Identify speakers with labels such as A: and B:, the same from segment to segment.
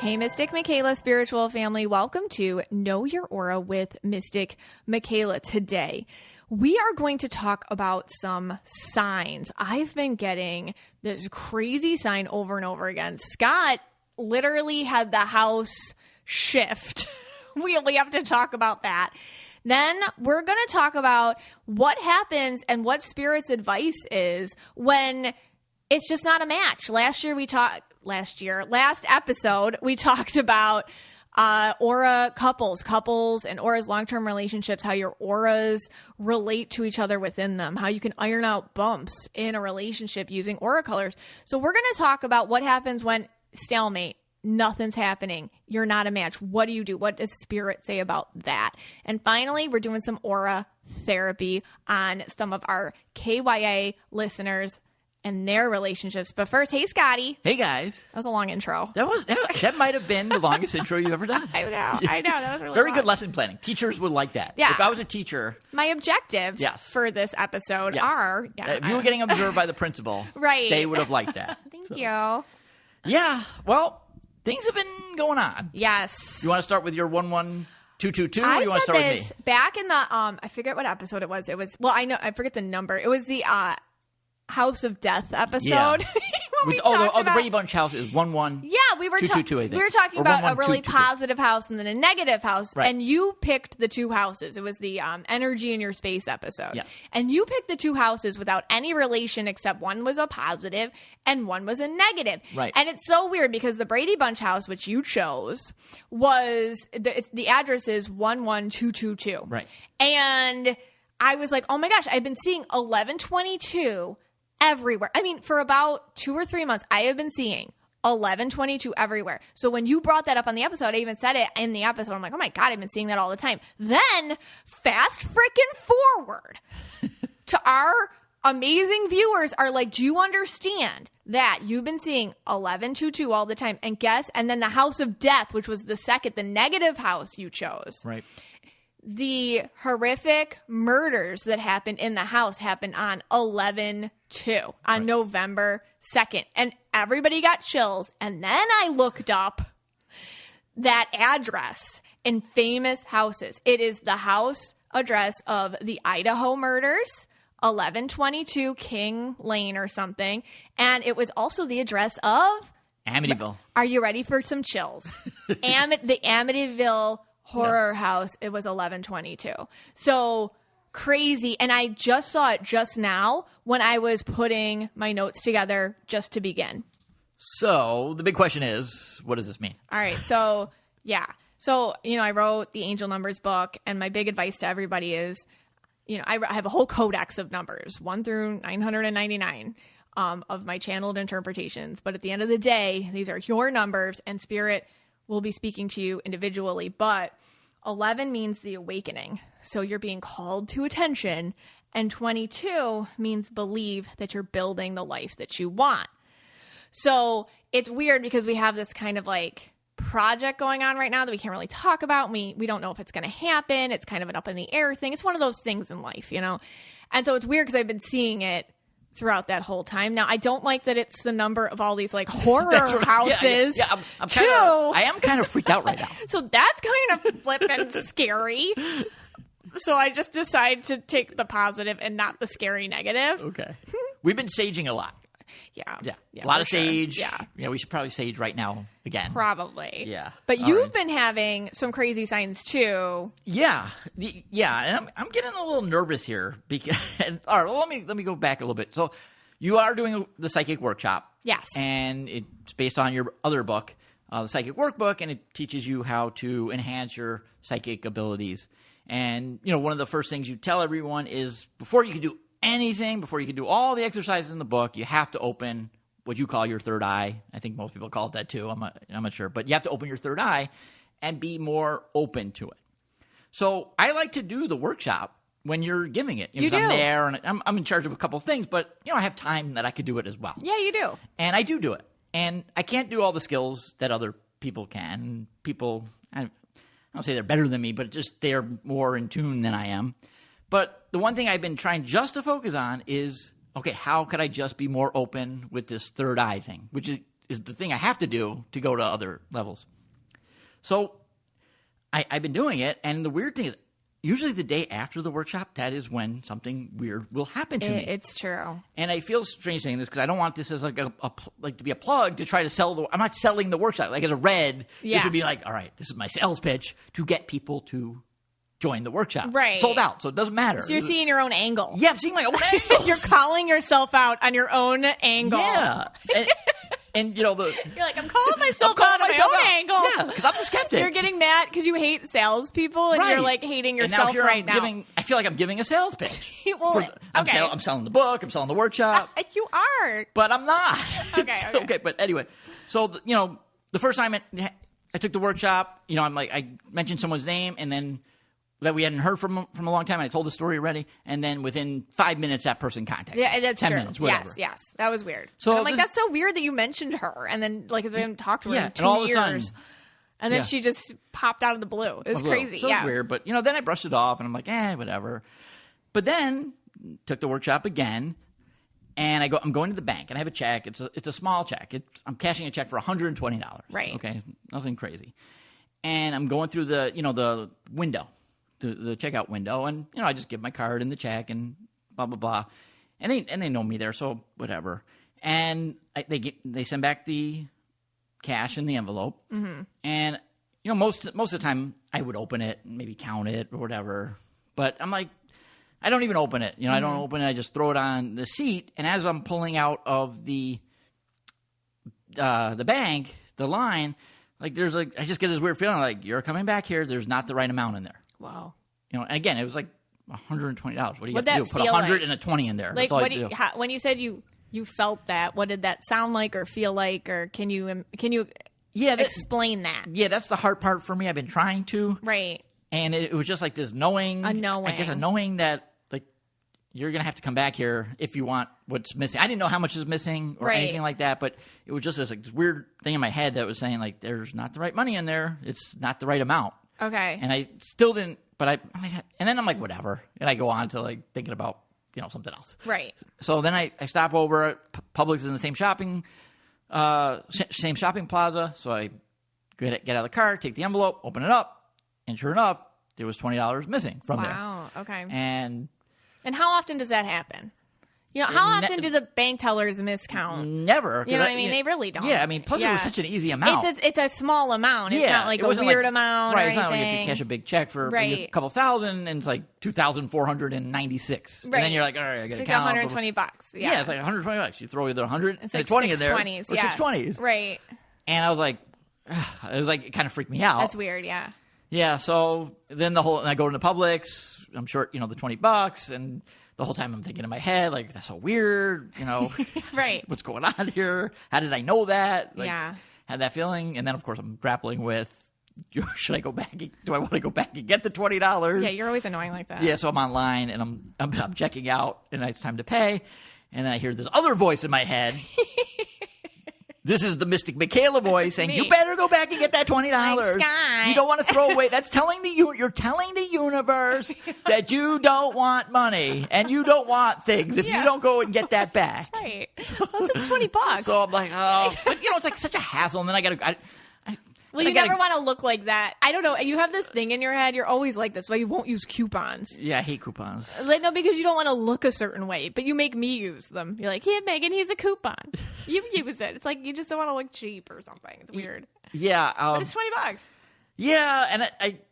A: Hey, Mystic Michaela spiritual family. Welcome to Know Your Aura with Mystic Michaela. Today, we are going to talk about some signs. I've been getting this crazy sign over and over again. Scott literally had the house shift. We have to talk about that. Then we're going to talk about what happens and what Spirit's advice is when it's just not a match. Last episode, we talked about aura couples and auras, long-term relationships, how your auras relate to each other within them, how you can iron out bumps in a relationship using aura colors. So we're going to talk about what happens when stalemate, nothing's happening, you're not a match. What do you do? What does Spirit say about that? And finally, we're doing some aura therapy on some of our KYA listeners and their relationships. But first, hey, Scotty.
B: Hey, guys.
A: That was a long intro.
B: That might have been the longest intro you've ever done.
A: I know. That was really
B: Very
A: long.
B: good lesson planning. Teachers would like that.
A: Yeah.
B: If I was a teacher.
A: My objectives for this episode are...
B: if you were getting observed by the principal,
A: right,
B: they would have liked that.
A: Thank you.
B: Yeah. Well, things have been going on.
A: Yes.
B: You want to start with your 11222 or you want to start with me?
A: Back in the... I forget what episode it was. I forget the number. It was the... House of Death episode.
B: Yeah.
A: The
B: Brady Bunch house is 11.
A: Yeah, we were
B: 222, I think.
A: We were talking about a really
B: 11222.
A: positive house and then a negative house,
B: right.
A: And you picked the two houses. It was the energy in your space episode,
B: yes.
A: And you picked the two houses without any relation except one was a positive and one was a negative,
B: right?
A: And it's so weird because the Brady Bunch house, which you chose, was the address is 11222,
B: right?
A: And I was like, oh my gosh, I've been seeing 1122. Everywhere. I mean, for about 2 or 3 months, I have been seeing 1122 everywhere. So when you brought that up on the episode, I even said it in the episode. I'm like, oh my God, I've been seeing that all the time. Then fast freaking forward to our amazing viewers are like, do you understand that you've been seeing 1122 all the time? And guess, and then the House of Death, which was the negative house you chose.
B: Right.
A: The horrific murders that happened in the house happened on 11/2, on
B: right.
A: November 2nd. And everybody got chills. And then I looked up that address in famous houses. It is the house address of the Idaho murders, 1122 King Lane or something. And it was also the address of...
B: Amityville.
A: Are you ready for some chills? The Amityville horror house, it was 1122. So crazy. And I just saw it just now when I was putting my notes together just to begin.
B: So the big question is, what does this mean?
A: All right. So, yeah. So, I wrote the Angel Numbers book, and my big advice to everybody is, I have a whole codex of numbers, 1 through 999 of my channeled interpretations. But at the end of the day, these are your numbers, and Spirit will be speaking to you individually, but 11 means the awakening. So you're being called to attention, and 22 means believe that you're building the life that you want. So it's weird because we have this kind of like project going on right now that we can't really talk about. We don't know if it's going to happen. It's kind of an up in the air thing. It's one of those things in life, And so it's weird because I've been seeing it throughout that whole time. Now, I don't like that it's the number of all these like horror houses.
B: Yeah, I am kind of freaked out right now.
A: So that's kind of flippin' scary. So I just decided to take the positive and not the scary negative.
B: Okay. We've been saging a lot.
A: Yeah.
B: A lot of sage.
A: Sure.
B: Yeah, we should probably sage right now again.
A: Probably.
B: Yeah.
A: But you've been having some crazy signs too.
B: Yeah. And I'm getting a little nervous here because all right, well, let me go back a little bit. So you are doing the psychic workshop.
A: Yes.
B: And it's based on your other book, the psychic workbook, and it teaches you how to enhance your psychic abilities. And one of the first things you tell everyone is before you can do anything, before you can do all the exercises in the book, you have to open what you call your third eye. I think most people call it that too. I'm not sure. But you have to open your third eye and be more open to it. So I like to do the workshop when you're giving it.
A: You do.
B: I'm there and I'm in charge of a couple of things, but I have time that I could do it as well.
A: Yeah, you do.
B: And I do it. And I can't do all the skills that other people can. People, I don't say they're better than me, but just they're more in tune than I am. But the one thing I've been trying just to focus on is, okay, how could I just be more open with this third eye thing, which is is the thing I have to do to go to other levels. So I've been doing it, and the weird thing is, usually the day after the workshop, that is when something weird will happen to me.
A: It's true.
B: And I feel strange saying this because I don't want this as like to be a plug to try to sell I'm not selling the workshop. Like as a red, this would be like, all right, this is my sales pitch to get people to join the workshop.
A: Right.
B: Sold out, so it doesn't matter.
A: So you're seeing your own angle.
B: Yeah, I'm seeing my own angle.
A: You're calling yourself out on your own angle.
B: Yeah. And you know,
A: you're like, I'm calling myself out on my own angle.
B: Yeah, because I'm the skeptic.
A: You're getting mad because you hate salespeople, and you're like hating yourself now.
B: I feel like I'm giving a sales pitch.
A: Well,
B: I'm selling the book. I'm selling the workshop.
A: You are,
B: but I'm not.
A: Okay.
B: But anyway, so the first time I took the workshop, I'm like, I mentioned someone's name, and then that we hadn't heard from a long time. And I told the story already, and then within 5 minutes, that person contacted me.
A: Yeah, that's
B: 10
A: true.
B: minutes, whatever.
A: Yes, that was weird.
B: So
A: and I'm like, that's so weird that you mentioned her, and then like, I haven't talked to her in 2
B: and all
A: years,
B: of a sudden,
A: and then she just popped out of the blue. It was crazy.
B: So it was weird, but then I brushed it off, and I'm like, whatever. But then took the workshop again, and I'm going to the bank, and I have a check. It's a small check. I'm cashing a check for $120.
A: Right.
B: Okay, nothing crazy. And I'm going through the window. The checkout window, and I just give my card and the check and blah blah blah, and they know me there, so whatever. And they send back the cash in the envelope, and most of the time I would open it, and maybe count it or whatever. But I'm like, I don't even open it. I don't open it. I just throw it on the seat, and as I'm pulling out of the bank, the line, like I just get this weird feeling like you're coming back here. There's not the right amount in there.
A: Wow.
B: And again, it was like $120. What do you
A: What'd
B: have to do? Put 100
A: like?
B: and a 20 in there.
A: Like,
B: that's all you do.
A: When you said you felt that, what did that sound like or feel like, or can you explain that?
B: Yeah, that's the hard part for me. I've been trying to.
A: Right.
B: And it was just like this knowing.
A: A knowing.
B: I guess a knowing that like you're gonna have to come back here if you want what's missing. I didn't know how much is missing or anything like that, but it was just this weird thing in my head that was saying like, there's not the right money in there. It's not the right amount.
A: Okay.
B: And I still didn't. But and then I'm like, whatever. And I go on to like thinking about, something else.
A: Right.
B: So then I stop over at Publix is in the same shopping plaza. So I get out of the car, take the envelope, open it up. And sure enough, there was $20 missing from there.
A: Wow. Okay.
B: And
A: how often does that happen? How often do the bank tellers miscount?
B: Never.
A: You know what I mean? They really don't.
B: Yeah, plus it was such an easy amount.
A: It's a small amount. It's not like a weird amount.
B: Right,
A: or
B: it's not like
A: anything.
B: if you cash a big check for a couple thousand and it's like $2,496. And then you're like, all right, I got to count.
A: It's like $120.
B: Yeah, it's like $120. You throw either 100
A: and
B: like 20 in there.
A: 20s,
B: or 620s.
A: Right.
B: And I was like, it kind of freaked me out.
A: That's weird, yeah.
B: Yeah, so then I go to the Publix. I'm short, the $20, and the whole time I'm thinking in my head, like, that's so weird,
A: Right.
B: What's going on here? How did I know that? Had that feeling. And then, of course, I'm grappling with, should I go back? Do I want to go back and get the $20?
A: Yeah, you're always annoying like that.
B: Yeah, so I'm online, and I'm checking out, and it's time to pay. And then I hear this other voice in my head. This is the Mystic Michaela voice saying, you better go back and get that $20.
A: Scott.
B: You don't want to throw away. That's you're telling the universe that you don't want money and you don't want things if you don't go and get that back.
A: That's right. Well, it's $20.
B: So I'm like, oh, but it's like such a hassle. And then I got to.
A: Well, you never want to look like that. I don't know. You have this thing in your head. You're always like this. Why you won't use coupons?
B: Yeah, I hate coupons.
A: No, because you don't want to look a certain way. But you make me use them. You're like, here, Megan, here's a coupon. You use it. It's like you just don't want to look cheap or something. It's weird.
B: Yeah.
A: But it's $20.
B: Yeah, and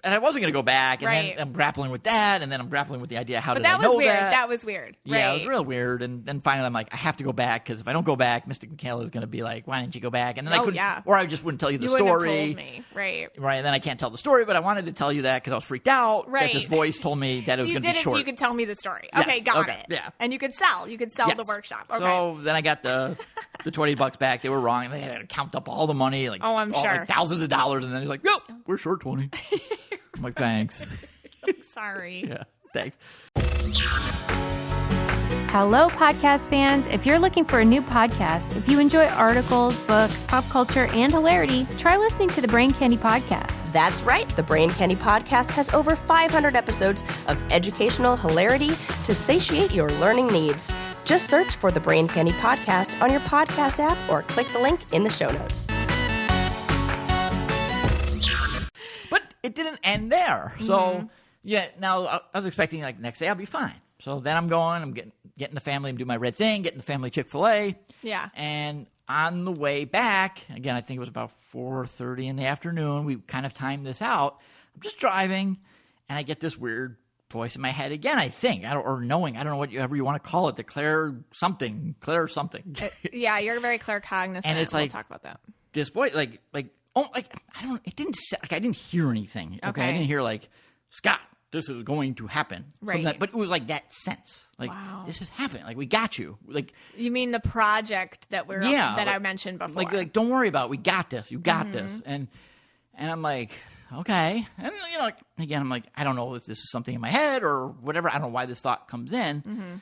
B: I wasn't going to go back, and
A: right.
B: then I'm grappling with that, and then I'm grappling with the idea, how did I know that?
A: But that was weird. That was weird.
B: Yeah,
A: right.
B: it was real weird, and then finally I'm like, I have to go back, because if I don't go back, Mystic Michaela is going to be like, why didn't you go back? And then I couldn't, or I just wouldn't tell you the story.
A: You wouldn't have told me. Right.
B: Right, and then I can't tell the story, but I wanted to tell you that because I was freaked out that this voice told me that it was going to be short.
A: So you could tell me the story.
B: Yes.
A: Okay, got it.
B: Yeah.
A: And you could sell. You could sell the workshop. Okay.
B: So then I got the $20 back. They were wrong, and they had to count up all the money, like,
A: I'm sure.
B: Like thousands of dollars, and then he's like, nope, we're short 20. I'm like, thanks.
A: Sorry.
B: Yeah, thanks.
C: Hello, podcast fans. If you're looking for a new podcast, if you enjoy articles, books, pop culture, and hilarity, try listening to the Brain Candy Podcast.
D: That's right. The Brain Candy Podcast has over 500 episodes of educational hilarity to satiate your learning needs. Just search for the Brain Candy Podcast on your podcast app or click the link in the show notes.
B: But it didn't end there. So, now I was expecting like the next day I'll be fine. So then I'm getting the family, I'm doing my red thing, getting the family Chick-fil-A.
A: Yeah.
B: And on the way back, again, I think it was about 4:30 in the afternoon. We kind of timed this out. I'm just driving, and I get this weird voice in my head again, I think. I don't know whatever you want to call it. The Claire something.
A: Yeah, you're very claircognizant.
B: And it's like,
A: we'll talk about that.
B: This voice, I didn't hear anything. Okay. I didn't hear like, Scott, this is going to happen.
A: Right.
B: But it was like that sense. Like,
A: wow.
B: This is happening. Like, we got you. Like,
A: you mean the project that I mentioned before?
B: Like, don't worry about it. We got this. You got this. And I'm like, okay. And, again, I'm like, I don't know if this is something in my head or whatever. I don't know why this thought comes in. Mm-hmm.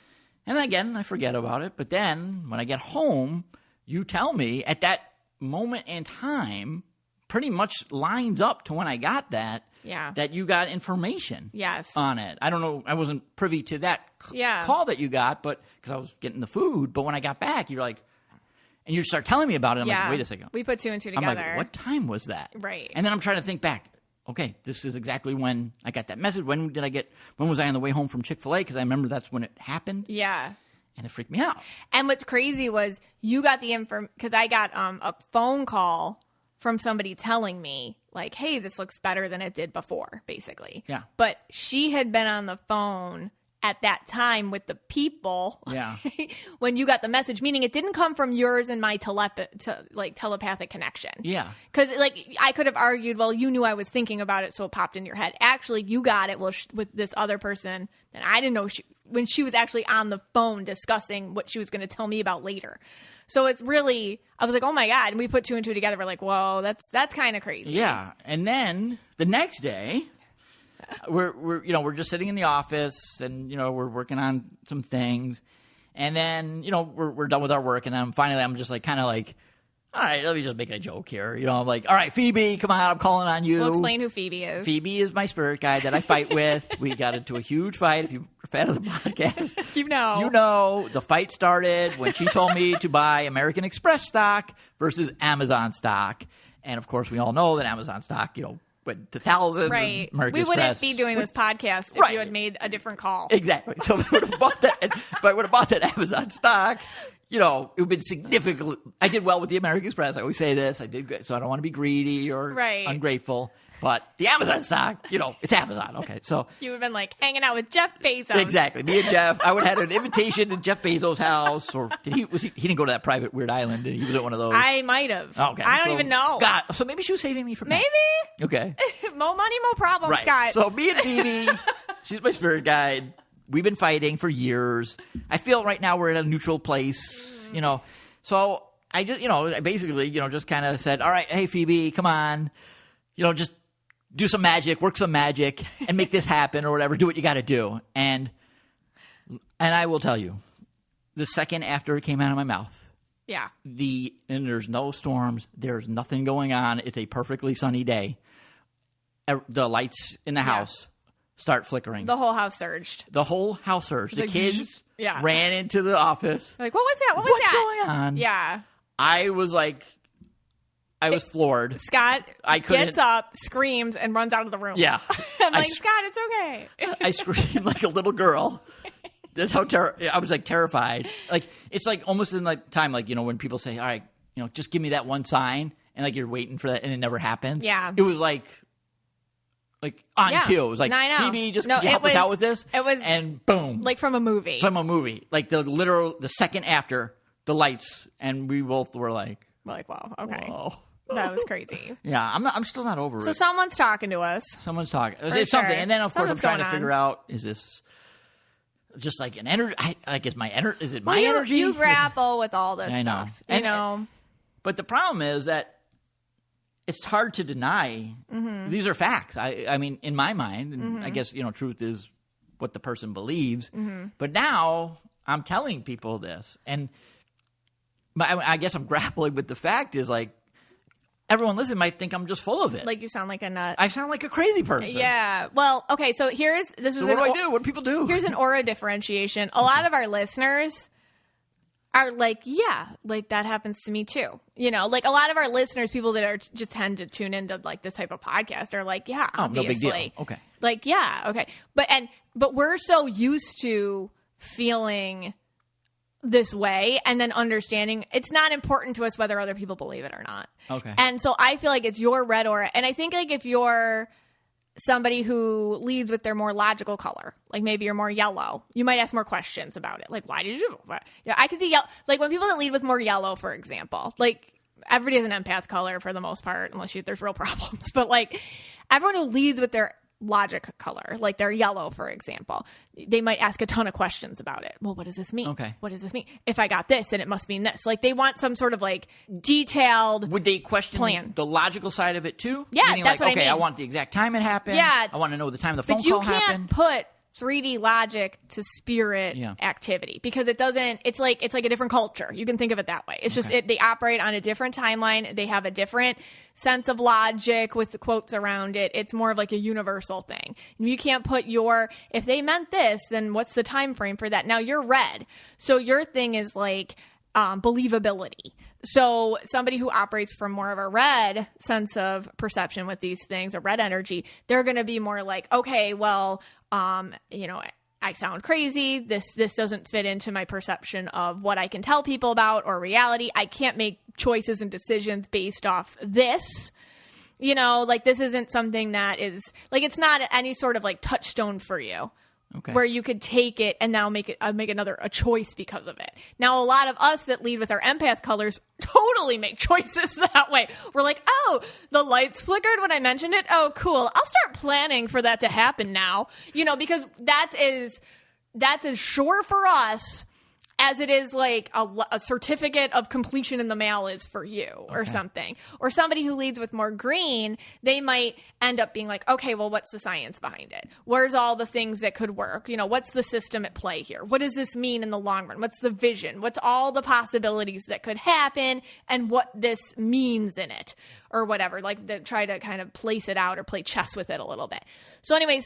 B: And again, I forget about it. But then when I get home, you tell me at that moment in time, pretty much lines up to when I got that.
A: Yeah.
B: That you got information
A: yes.
B: on it. I don't know. I wasn't privy to that call that you got, but because I was getting the food. But when I got back, you're like, and you start telling me about it. I'm like, wait a second.
A: We put two and two together.
B: I'm like, what time was that?
A: Right.
B: And then I'm trying to think back. Okay, this is exactly when I got that message. When was I on the way home from Chick-fil-A? Because I remember that's when it happened.
A: Yeah.
B: And it freaked me out.
A: And what's crazy was you got the info because I got a phone call from somebody telling me, like, hey, this looks better than it did before, basically.
B: Yeah.
A: But she had been on the phone at that time with the people when you got the message, meaning it didn't come from yours and my telepathic connection.
B: Yeah.
A: Because, I could have argued, well, you knew I was thinking about it, so it popped in your head. Actually, you got it with this other person, and I didn't know when she was actually on the phone discussing what she was going to tell me about later. So it's really, I was like, oh my God. And we put two and two together. We're like, whoa, that's kind of crazy.
B: Yeah. And then the next day, we're just sitting in the office and, we're working on some things. And then, we're done with our work. And then finally, I'm just like, kind of like, all right, let me just make a joke here. I'm like, all right, Phoebe, come on, I'm calling on you.
A: We'll explain who Phoebe is.
B: Phoebe is my spirit guide that I fight with. We got into a huge fight. If you're a fan of the podcast,
A: you know
B: the fight started when she told me to buy American Express stock versus Amazon stock. And of course, we all know that Amazon stock, went to thousands.
A: Right.
B: American
A: Express
B: wouldn't
A: be doing this podcast if you had made a different call.
B: Exactly. So if I would have bought that, if I would have bought that Amazon stock, it would have been significant. I did well with the American Express. I always say this. I did good, so I don't want to be greedy or ungrateful. But the Amazon stock, it's Amazon. Okay, so
A: you would have been like hanging out with Jeff Bezos.
B: Exactly. Me and Jeff. I would have had an invitation to Jeff Bezos' house, or he didn't go to that private weird island. He was at one of those.
A: I might have.
B: Okay,
A: I don't even know.
B: God, so maybe she was saving me from
A: maybe.
B: That. Okay.
A: More money, more problems,
B: right.
A: Scott.
B: So me and Phoebe, she's my spirit guide. We've been fighting for years. I feel right now we're at a neutral place, So I just, I basically, just kind of said, all right, hey, Phoebe, come on, just do some magic, work some magic, and make this happen or whatever. Do what you got to do. And I will tell you, the second after it came out of my mouth, and there's no storms, there's nothing going on. It's a perfectly sunny day. The lights in the house start flickering.
A: The whole house surged.
B: The kids ran into the office.
A: Like, what was that?
B: What's going on?
A: Yeah.
B: I was floored.
A: Scott gets up, screams, and runs out of the room.
B: Yeah.
A: I'm like, Scott, it's okay.
B: I screamed like a little girl. That's how I was terrified. It's almost in time, when people say, all right, just give me that one sign, and you're waiting for that, and it never happens.
A: Yeah.
B: It was on cue. It was Phoebe, just can you help us out with this?
A: It was,
B: and boom.
A: Like from a movie.
B: The second after the lights, and we both were like,
A: wow, okay.
B: Whoa.
A: That was crazy.
B: Yeah, I'm still not over it.
A: So someone's talking to us.
B: Someone's talking. It's something. And then, of course, I'm trying to figure out, is this just an energy? Is my energy? Is it my energy?
A: You grapple with all this
B: I know.
A: stuff.
B: But the problem is that it's hard to deny. Mm-hmm. These are facts. I mean, in my mind, and I guess, truth is what the person believes. Mm-hmm. But now I'm telling people this. And I guess I'm grappling with the fact is everyone listening might think I'm just full of it.
A: Like you sound like a nut.
B: I sound like a crazy person.
A: Yeah. Well, okay. So what do I do?
B: What do people do?
A: Here's an aura differentiation. A lot of our listeners are like, yeah, like that happens to me too. You know, like a lot of our listeners, people that are just tend to tune into like this type of podcast are like, yeah, obviously.
B: No big deal. Okay.
A: Like, yeah, okay. But we're so used to feeling this way and then understanding it's not important to us whether other people believe it or not.
B: Okay.
A: And so I feel like it's your red aura. And I think like if you're somebody who leads with their more logical color, like maybe you're more yellow, you might ask more questions about it. Like, why did you? Yeah, I can see yellow. Like when people that lead with more yellow, for example, like everybody has an empath color for the most part, unless there's real problems. But like everyone who leads with their logic color, like they're yellow, for example, they might ask a ton of questions about it. Well, what does this mean?
B: Okay.
A: What does this mean? If I got this, then it must mean this. Like they want some sort of like detailed
B: Would they question
A: plan.
B: the logical side of it too?
A: Yeah,
B: Meaning
A: that's
B: like,
A: what I mean.
B: I want the exact time it happened.
A: Yeah.
B: I want to know the time the phone
A: But you
B: call
A: can't
B: happened.
A: put 3D logic to spirit activity because it doesn't. It's like a different culture. You can think of it that way. It's just they operate on a different timeline. They have a different sense of logic with the quotes around it. It's more of like a universal thing. You can't put if they meant this, then what's the time frame for that? Now you're red, so your thing is like believability. So somebody who operates from more of a red sense of perception with these things, a red energy, they're going to be more like, okay, well, I sound crazy. This doesn't fit into my perception of what I can tell people about or reality. I can't make choices and decisions based off this. You know, like this isn't something that is like, it's not any sort of like touchstone for you.
B: Okay.
A: Where you could take it and now make a choice because of it. Now, a lot of us that lead with our empath colors totally make choices that way. We're like, oh, the lights flickered when I mentioned it. Oh, cool. I'll start planning for that to happen now. You know, because that's as sure for us as it is like a certificate of completion in the mail is for you or something. Or somebody who leads with more green, they might end up being like, okay, well, what's the science behind it? Where's all the things that could work? You know, what's the system at play here? What does this mean in the long run? What's the vision? What's all the possibilities that could happen and what this means in it or whatever? Like they try to kind of place it out or play chess with it a little bit. So anyway,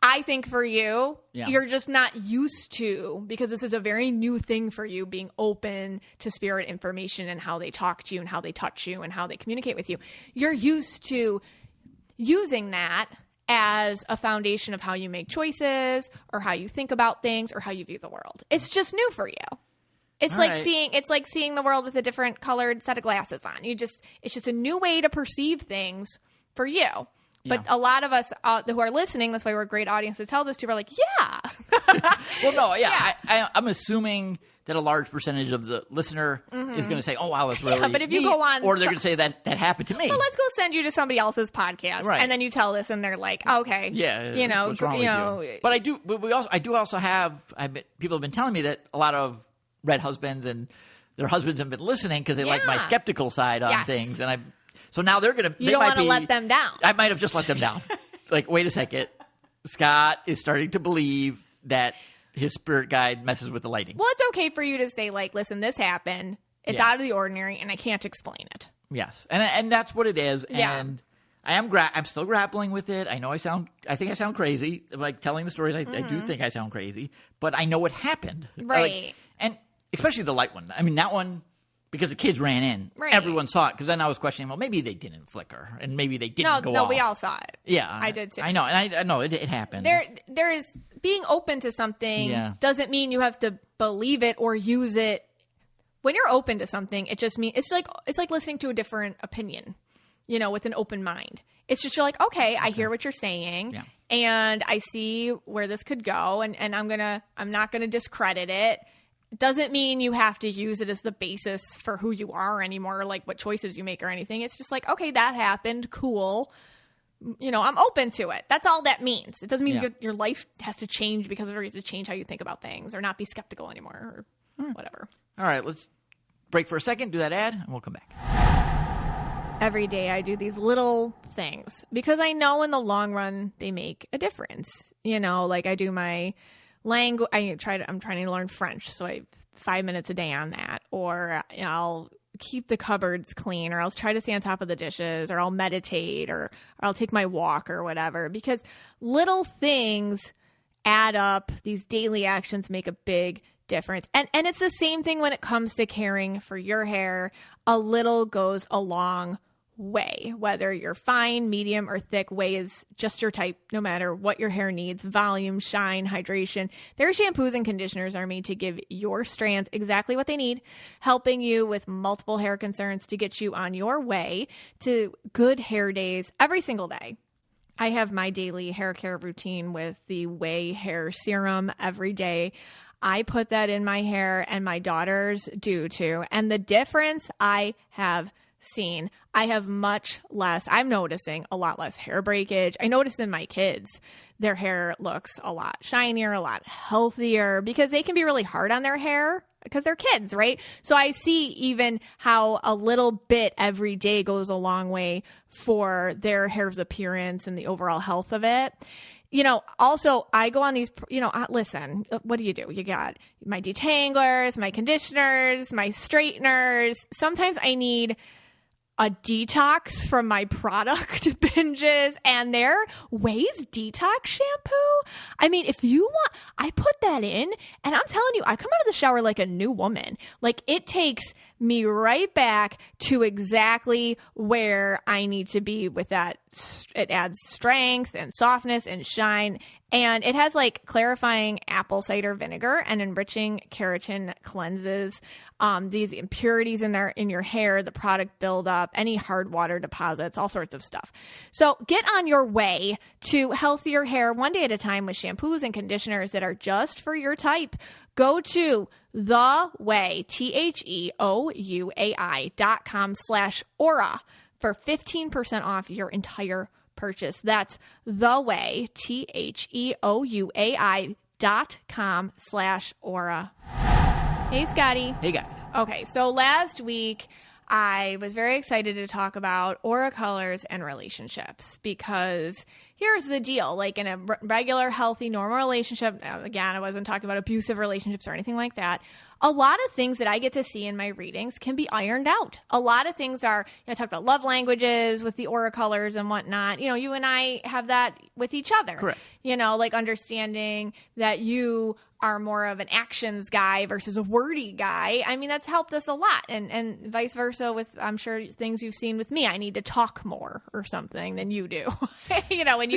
A: I think for you, you're just not used to, because this is a very new thing for you, being open to spirit information and how they talk to you and how they touch you and how they communicate with you. You're used to using that as a foundation of how you make choices or how you think about things or how you view the world. It's just new for you. It's like seeing the world with a different colored set of glasses on. It's just a new way to perceive things for you. But a lot of us who are listening, that's why we're a great audience to tell this to, we're like, yeah.
B: Well, no, I'm assuming that a large percentage of the listener is going to say, oh, wow, that's really
A: but if you go on...
B: Or they're going to say that happened to me.
A: Well, let's go send you to somebody else's podcast.
B: Right.
A: And then you tell this and they're like, okay.
B: Yeah.
A: You know,
B: what's wrong with you? But I do also have, people have been telling me that a lot of red husbands and their husbands have been listening because they like my skeptical side on things. And so now they're going to...
A: You don't want to let them down.
B: I might have just let them down. Like, wait a second. Scott is starting to believe that his spirit guide messes with the lighting.
A: Well, it's okay for you to say, like, listen, this happened. It's out of the ordinary, and I can't explain it.
B: Yes. And that's what it is. And I'm still grappling with it. I know I think I sound crazy. Like, telling the stories, I do think I sound crazy. But I know what happened.
A: Right.
B: And especially the light one. I mean, that one... Because the kids ran in.
A: Right.
B: Everyone saw it. Because then I was questioning, well, maybe they didn't flicker. And maybe they didn't go off.
A: No, we all saw it.
B: Yeah.
A: I did too.
B: I know. And I know it happened.
A: There is being open to something doesn't mean you have to believe it or use it. When you're open to something, it just means it's like listening to a different opinion, you know, with an open mind. It's just you're like, okay, I hear what you're saying and I see where this could go and I'm not gonna discredit it. Doesn't mean you have to use it as the basis for who you are anymore, or like what choices you make or anything. It's just like, okay, that happened. Cool. You know, I'm open to it. That's all that means. It doesn't mean your life has to change because of it, or you have to change how you think about things or not be skeptical anymore or whatever.
B: All right, let's break for a second, do that ad, and we'll come back.
A: Every day I do these little things because I know in the long run they make a difference. You know, like I do my language. I'm trying to learn French, so I have 5 minutes a day on that. Or I'll keep the cupboards clean, or I'll try to stay on top of the dishes, or I'll meditate, or I'll take my walk or whatever. Because little things add up. These daily actions make a big difference. And it's the same thing when it comes to caring for your hair. A little goes a long way. Whether you're fine, medium, or thick, way is just your type, no matter what your hair needs: volume, shine, hydration. Their shampoos and conditioners are made to give your strands exactly what they need, helping you with multiple hair concerns to get you on your way to good hair days every single day. I have my daily hair care routine with the Way Hair Serum every day. I put that in my hair, and my daughters do too. And the difference I have seen, I have much less, I'm noticing a lot less hair breakage. I notice in my kids, their hair looks a lot shinier, a lot healthier, because they can be really hard on their hair because they're kids, right? So I see even how a little bit every day goes a long way for their hair's appearance and the overall health of it. You know, also, I go on these, listen, what do? You got my detanglers, my conditioners, my straighteners. Sometimes I need a detox from my product binges, and their Way's detox shampoo. I mean, if you want, I put that in, and I'm telling you, I come out of the shower like a new woman. Like, it takes me right back to exactly where I need to be with that. It adds strength and softness and shine. And it has like clarifying apple cider vinegar and enriching keratin cleanses these impurities in your hair, the product buildup, any hard water deposits, all sorts of stuff. So get on your way to healthier hair one day at a time with shampoos and conditioners that are just for your type. Go to theway, TheOuai.com/aura for 15% off your entire purchase. That's theway, TheOuai.com/aura. Hey, Scotty.
B: Hey, guys.
A: Okay, so last week I was very excited to talk about aura colors and relationships, because here's the deal. Like, in a regular, healthy, normal relationship, again, I wasn't talking about abusive relationships or anything like that. A lot of things that I get to see in my readings can be ironed out. A lot of things are, I talked about love languages with the aura colors and whatnot. You know, you and I have that with each other.
B: Correct.
A: You know, like understanding that you are more of an actions guy versus a wordy guy. I mean, that's helped us a lot. And vice versa with, I'm sure, things you've seen with me. I need to talk more or something than you do. You know, and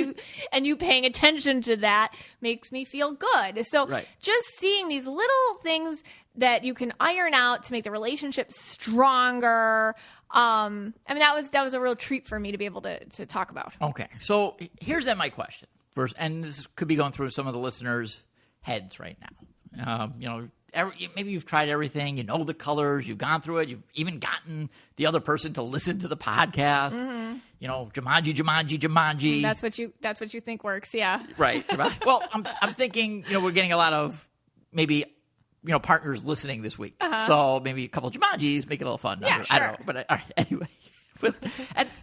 A: you paying attention to that makes me feel good. So
B: right.
A: Just seeing these little things that you can iron out to make the relationship stronger. I mean, that was a real treat for me to be able to talk about.
B: Okay. So here's then my question first, and this could be going through some of the listeners' heads right now. Maybe you've tried everything, you know the colors, you've gone through it, you've even gotten the other person to listen to the podcast. Mm-hmm. You know, Jumanji.
A: That's what you think works, yeah.
B: Right. Well, I'm thinking, we're getting a lot of maybe partners listening this week. Uh-huh. So maybe a couple of Jumanjis, make it a little fun.
A: Yeah,
B: I don't know. But all right, anyway.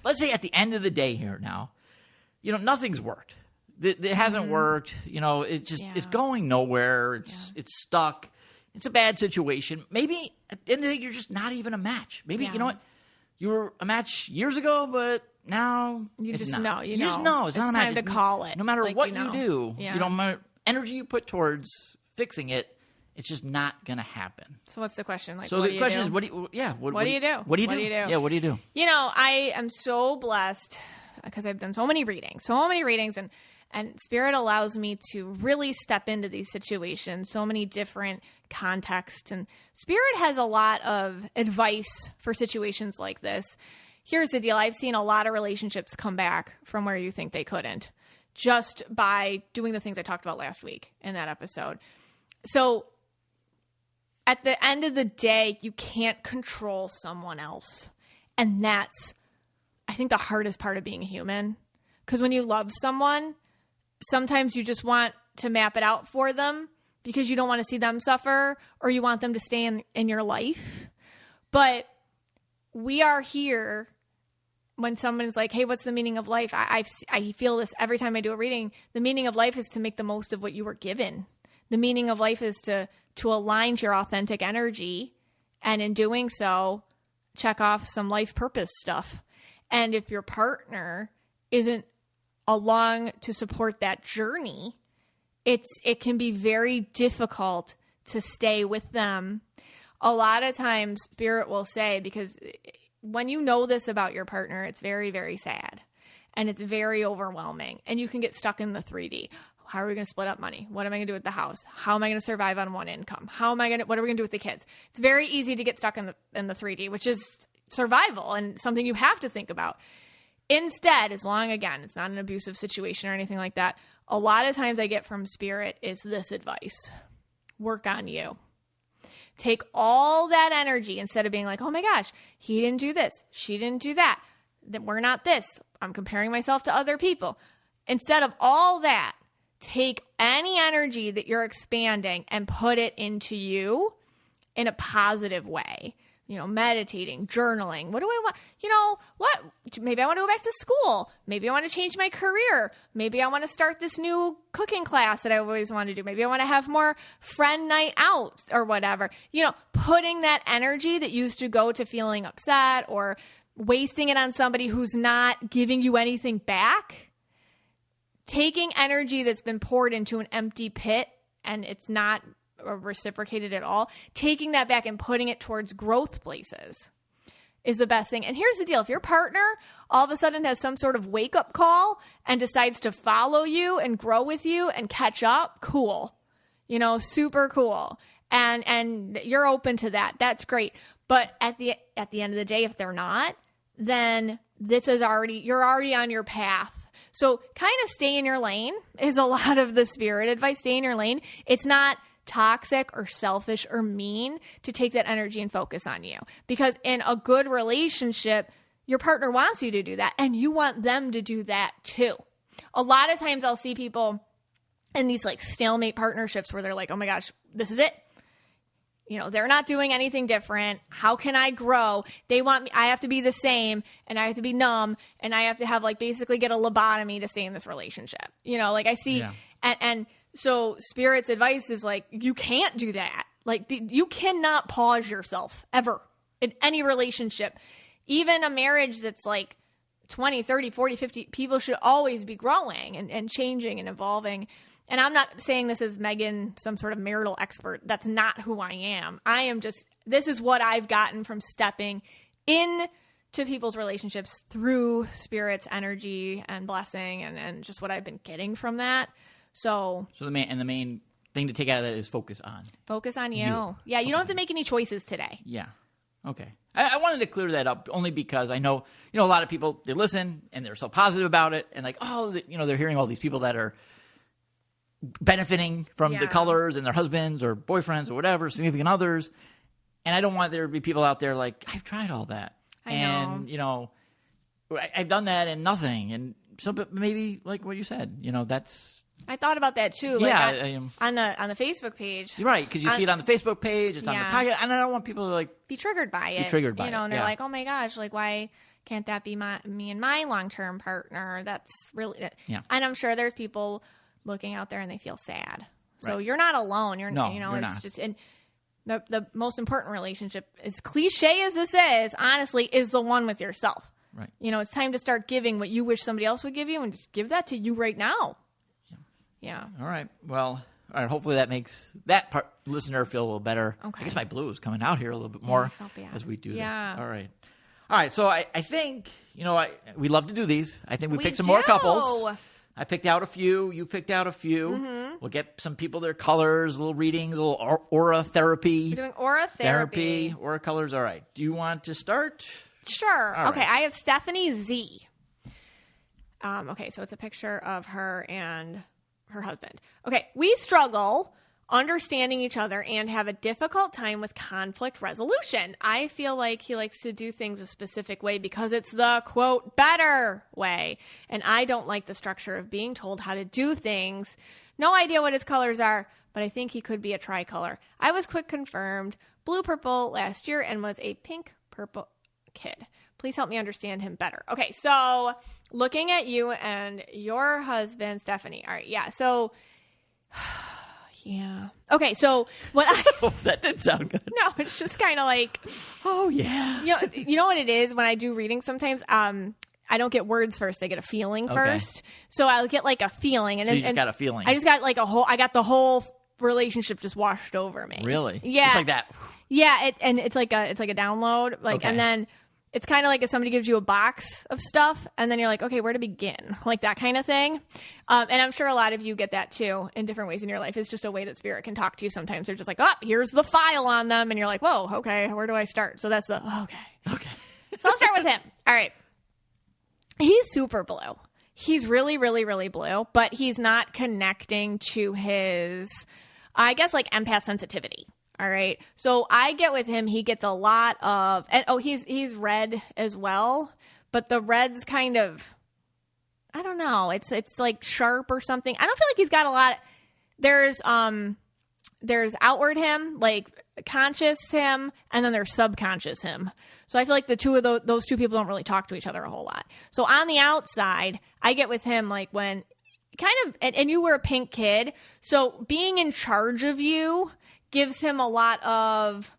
B: Let's say at the end of the day here now, nothing's worked. It hasn't worked. It's going nowhere. It's stuck. It's a bad situation. Maybe at the end of the day, you're just not even a match. Maybe, you know what? You were a match years ago, but now it's not.
A: You
B: just know it's not a match.
A: It's time to call it.
B: No matter what you do, no matter energy you put towards fixing it, it's just not going to happen.
A: So what's the question? Like,
B: so the question is, what do you do?
A: Yeah, what do you do?
B: Yeah, what do you do?
A: I am so blessed because I've done so many readings, and Spirit allows me to really step into these situations, so many different contexts. And Spirit has a lot of advice for situations like this. Here's the deal. I've seen a lot of relationships come back from where you think they couldn't, just by doing the things I talked about last week in that episode. So at the end of the day, you can't control someone else. And that's, I think, the hardest part of being a human. Because when you love someone, sometimes you just want to map it out for them because you don't want to see them suffer, or you want them to stay in your life. But we are here when someone's like, hey, what's the meaning of life? I feel this every time I do a reading. The meaning of life is to make the most of what you were given. The meaning of life is to align to your authentic energy. And in doing so, check off some life purpose stuff. And if your partner isn't along to support that journey, it can be very difficult to stay with them, a lot of times Spirit will say, because when you know this about your partner, it's very, very sad and it's very overwhelming, and you can get stuck in the 3D. How are we going to split up money? What am I going to do with the house? How am I going to survive on one income? What are we going to do with the kids? It's very easy to get stuck in the 3D, which is survival and something you have to think about. Instead, as long, again, it's not an abusive situation or anything like that, a lot of times I get from Spirit is this advice: work on you. Take all that energy, instead of being like, oh my gosh, he didn't do this, she didn't do that, that we're not this, I'm comparing myself to other people. Instead of all that, take any energy that you're expanding and put it into you in a positive way. Meditating, journaling. What do I want? Maybe I want to go back to school. Maybe I want to change my career. Maybe I want to start this new cooking class that I always wanted to do. Maybe I want to have more friend night out or whatever. Putting that energy that used to go to feeling upset or wasting it on somebody who's not giving you anything back. Taking energy that's been poured into an empty pit and it's not reciprocated at all, taking that back and putting it towards growth places is the best thing. And here's the deal. If your partner all of a sudden has some sort of wake-up call and decides to follow you and grow with you and catch up, cool. Super cool. And you're open to that. That's great. But at the end of the day, if they're not, then you're already on your path. So kind of stay in your lane is a lot of the Spirit advice. Stay in your lane. It's not toxic or selfish or mean to take that energy and focus on you, because in a good relationship, your partner wants you to do that and you want them to do that too. A lot of times I'll see people in these like stalemate partnerships where they're like, oh my gosh, this is it. They're not doing anything different. How can I grow? They want me, I have to be the same, and I have to be numb, and I have to have like basically get a lobotomy to stay in this relationship. I see, and so Spirit's advice is like, you can't do that. Like you cannot pause yourself ever in any relationship. Even a marriage that's like 20, 30, 40, 50, people should always be growing and changing and evolving. And I'm not saying this as Megan, some sort of marital expert. That's not who I am. This is what I've gotten from stepping in to people's relationships through Spirit's energy and blessing and just what I've been getting from that. So
B: the main thing to take out of that is focus on.
A: Focus on you. Yeah, you don't have to make any choices today.
B: Yeah. Okay. I wanted to clear that up only because I know, a lot of people, they listen and they're so positive about it and like, they're hearing all these people that are benefiting from the colors and their husbands or boyfriends or whatever, significant others. And I don't want there to be people out there like, I've tried all that. I've done that and nothing. And so, but maybe like what you said,
A: I thought about that too.
B: Yeah,
A: on the Facebook page.
B: You're right, because you see it on the Facebook page, it's on the podcast, and I don't want people to like
A: be triggered by it. And they're like, oh my gosh, like why can't that be me and my long-term partner? That's really And I'm sure there's people looking out there and they feel sad. So you're not alone. You're
B: not.
A: Just and the most important relationship, as cliche as this is, honestly, is the one with yourself.
B: Right.
A: It's time to start giving what you wish somebody else would give you and just give that to you right now. Yeah.
B: All right. Well, hopefully that makes that listener feel a little better.
A: Okay.
B: I guess my blue is coming out here a little bit more as we do this. All right. So I think, we love to do these. I think we picked some more couples. I picked out a few. You picked out a few. Mm-hmm. We'll get some people their colors, little readings, a little aura therapy.
A: We're doing aura therapy.
B: Aura colors. All right. Do you want to start?
A: Sure.
B: All
A: okay.
B: right.
A: I have Stephanie Z. Okay. So it's a picture of her and her husband. Okay. We struggle understanding each other and have a difficult time with conflict resolution. I feel like he likes to do things a specific way because it's the, quote, better way. And I don't like the structure of being told how to do things. No idea what his colors are, but I think he could be a tricolor. I was quick confirmed blue-purple last year and was a pink-purple kid. Please help me understand him better. Okay, so looking at you and your husband, Stephanie. All right, yeah, so... Yeah. Okay, so what I...
B: that didn't sound good.
A: No, it's just kind of like...
B: Oh, yeah.
A: You know what it is? When I do readings sometimes, I don't get words first. I get a feeling first. So I'll get like a feeling. And
B: so you just got a feeling.
A: I just got like I got the whole relationship just washed over me.
B: Really?
A: Yeah.
B: Just like that.
A: Yeah, it's like a download, like,
B: Okay.
A: and then it's kind of like if somebody gives you a box of stuff, and then you're like, okay, where to begin, like that kind of thing. And I'm sure a lot of you get that too in different ways in your life. It's just a way that spirit can talk to you. Sometimes they're just like, oh, here's the file on them, and you're like, whoa, okay, where do I start? So that's okay. So I'll start with him. All right, he's super blue. He's really, really, really blue, but he's not connecting to his, I guess, like empath sensitivity. All right. So I get with him, he gets a lot of, and he's red as well, but the red's kind of, I don't know. It's like sharp or something. I don't feel like he's got a lot. There's outward him, like conscious him, and then there's subconscious him. So I feel like the two of those two people don't really talk to each other a whole lot. So on the outside, I get with him like when kind of, and you were a pink kid. So being in charge of you gives him a lot of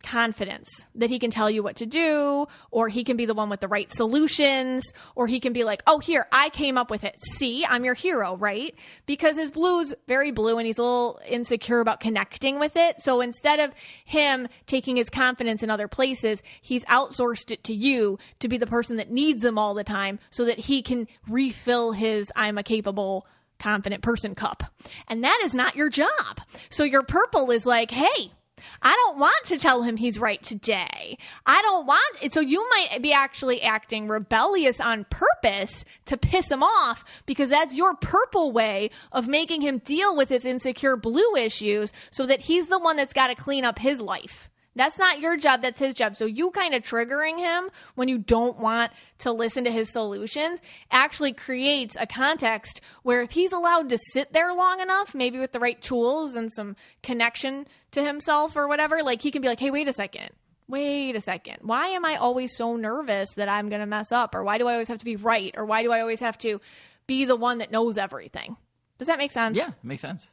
A: confidence that he can tell you what to do, or he can be the one with the right solutions, or he can be like, oh, here, I came up with it. See, I'm your hero, right? Because his blue's very blue and he's a little insecure about connecting with it. So instead of him taking his confidence in other places, he's outsourced it to you to be the person that needs him all the time so that he can refill his I'm a capable confident person cup. And that is not your job. So your purple is like, hey, I don't want to tell him he's right today. I don't want it. So you might be actually acting rebellious on purpose to piss him off, because that's your purple way of making him deal with his insecure blue issues so that he's the one that's got to clean up his life. That's not your job. That's his job. So you kind of triggering him when you don't want to listen to his solutions actually creates a context where if he's allowed to sit there long enough, maybe with the right tools and some connection to himself or whatever, like he can be like, hey, wait a second. Why am I always so nervous that I'm going to mess up? Or why do I always have to be right? Or why do I always have to be the one that knows everything? Does that make sense?
B: Yeah, it makes sense.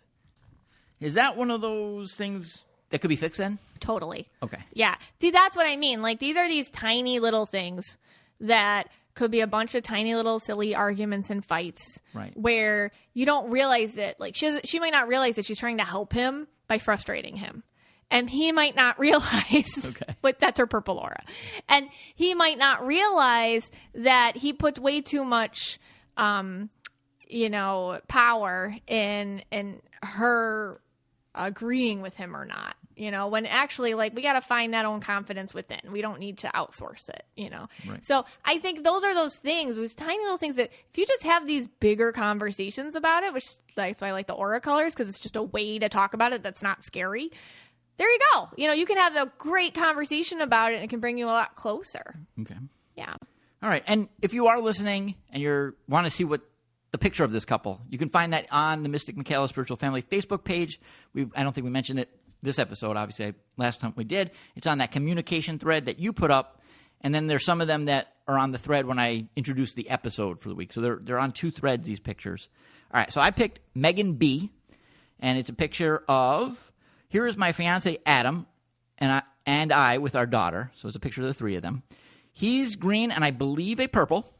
B: Is that one of those things that could be fixed then?
A: Totally.
B: Okay.
A: Yeah. See, that's what I mean. Like, these are these tiny little things that could be a bunch of tiny little silly arguments and fights.
B: Right.
A: Where you don't realize it. Like, she might not realize that she's trying to help him by frustrating him. And he might not realize, but that's her purple aura. And he might not realize that he puts way too much, power in her agreeing with him or not, when actually, like, we got to find that own confidence within. We don't need to outsource it, Right. So I think those are those things, those tiny little things that if you just have these bigger conversations about it, which that's why I like the aura colors, because it's just a way to talk about it that's not scary. There you go. You can have a great conversation about it and it can bring you a lot closer. Okay. Yeah.
B: All right. And if you are listening and you want to see what the picture of this couple, you can find that on the Mystic Michaela Spiritual Family Facebook page. I don't think we mentioned it this episode, obviously. Last time we did. It's on that communication thread that you put up. And then there's some of them that are on the thread when I introduced the episode for the week. So they're on two threads, these pictures. All right. So I picked Megan B. And it's a picture of, here is my fiance Adam and I with our daughter. So it's a picture of the three of them. He's green and I believe a purple.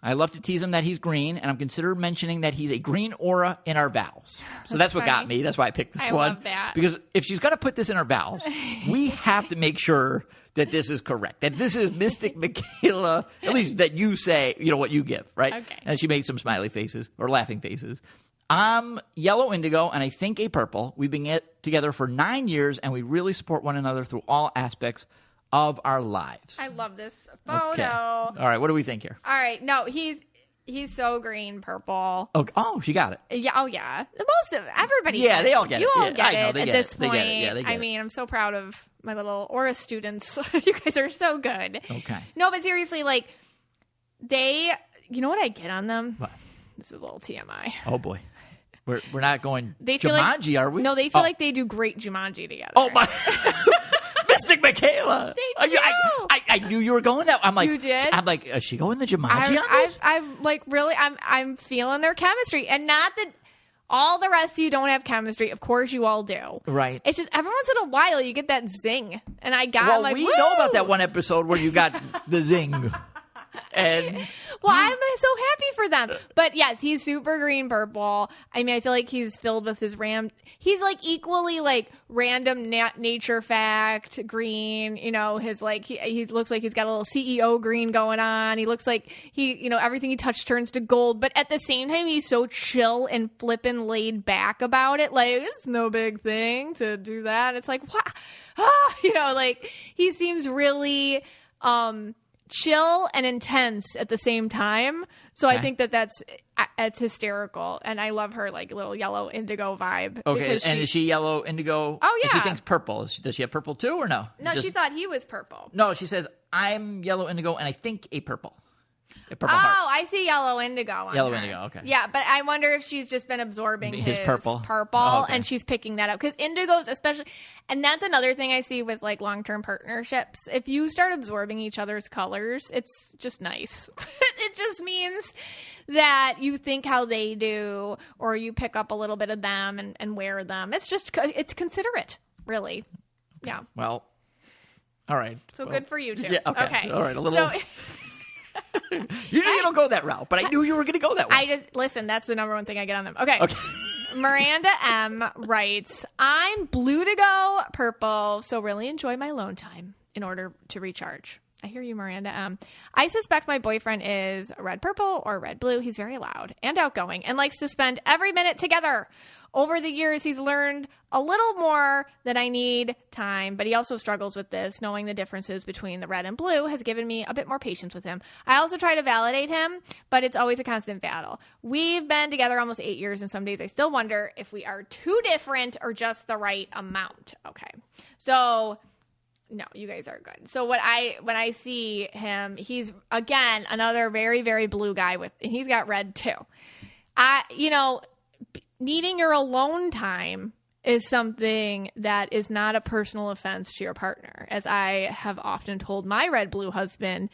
B: I love to tease him that he's green, and I'm considering mentioning that he's a green aura in our vows. So that's what got me. That's why I picked this one. I
A: love that.
B: Because if she's going to put this in our vows, we have to make sure that this is correct, that this is Mystic Michaela, at least that you say, what you give, right?
A: Okay.
B: And she makes some smiley faces or laughing faces. I'm yellow indigo, and I think a purple. We've been together for 9 years, and we really support one another through all aspects of our lives.
A: I love this photo.
B: Okay. All right, what do we think here?
A: All right, no, he's so green purple.
B: Oh, she got it.
A: Yeah, oh yeah. Most of everybody.
B: Yeah, they all get it.
A: You all
B: Yeah,
A: get
B: I know,
A: it
B: they
A: at
B: get
A: this
B: it.
A: point.
B: They get it. Yeah, they get
A: I
B: it.
A: mean, I'm so proud of my little aura students. You guys are so good.
B: Okay.
A: No, but seriously, like you know what I get on them?
B: What?
A: This is a little TMI.
B: Oh boy. We're not going
A: they feel
B: Jumanji, are we?
A: No, they feel like they do great Jumanji together.
B: Oh my. Mystic Michaela.
A: They do.
B: I knew you were going that. I'm like,
A: you did?
B: I'm like, is she going the Jumanji on this?
A: I'm like, really, I'm feeling their chemistry. And not that all the rest of you don't have chemistry. Of course you all do.
B: Right.
A: It's just every once in a while you get that zing. And I'm like,
B: we
A: woo!
B: know about that one episode where you got the zing. And
A: Well, I'm so happy for them. But yes, he's super green purple. I mean, I feel like he's filled with his he's like equally like random nature fact green, his like, he looks like he's got a little CEO green going on. He looks like everything he touches turns to gold. But at the same time, he's so chill and flippin' laid back about it. Like, it's no big thing to do that. It's like, what? Like he seems really chill and intense at the same time. So okay. I think that's hysterical, and I love her like little yellow indigo vibe.
B: Okay, and is she yellow indigo?
A: Oh yeah,
B: and she thinks purple. Does she have purple too, or no?
A: No, she thought he was purple.
B: No, she says I'm yellow indigo, and I think a purple. Heart.
A: I see yellow indigo on
B: Yellow
A: her.
B: indigo, okay.
A: Yeah, but I wonder if she's just been absorbing his
B: purple,
A: okay. And she's picking that up. Because indigos especially, and that's another thing I see with like long-term partnerships. If you start absorbing each other's colors, it's just nice. It just means that you think how they do, or you pick up a little bit of them and wear them. It's considerate, really. Yeah.
B: Well, all right.
A: So good for you, too.
B: Yeah, okay. All right, a little... Usually you don't go that route, but I knew you were going to go that way.
A: Listen, that's the number one thing I get on them. Okay. Miranda M. writes, I'm blue to go, purple, so really enjoy my alone time in order to recharge. I hear you, Miranda M. I suspect my boyfriend is red purple or red blue. He's very loud and outgoing and likes to spend every minute together. Over the years, he's learned a little more that I need time, but he also struggles with this. Knowing the differences between the red and blue has given me a bit more patience with him. I also try to validate him, but it's always a constant battle. We've been together almost 8 years, and some days I still wonder if we are too different or just the right amount. Okay. So... no, you guys are good. So when I see him, he's again another very, very blue guy and he's got red too. Needing your alone time is something that is not a personal offense to your partner. As I have often told my red blue husband,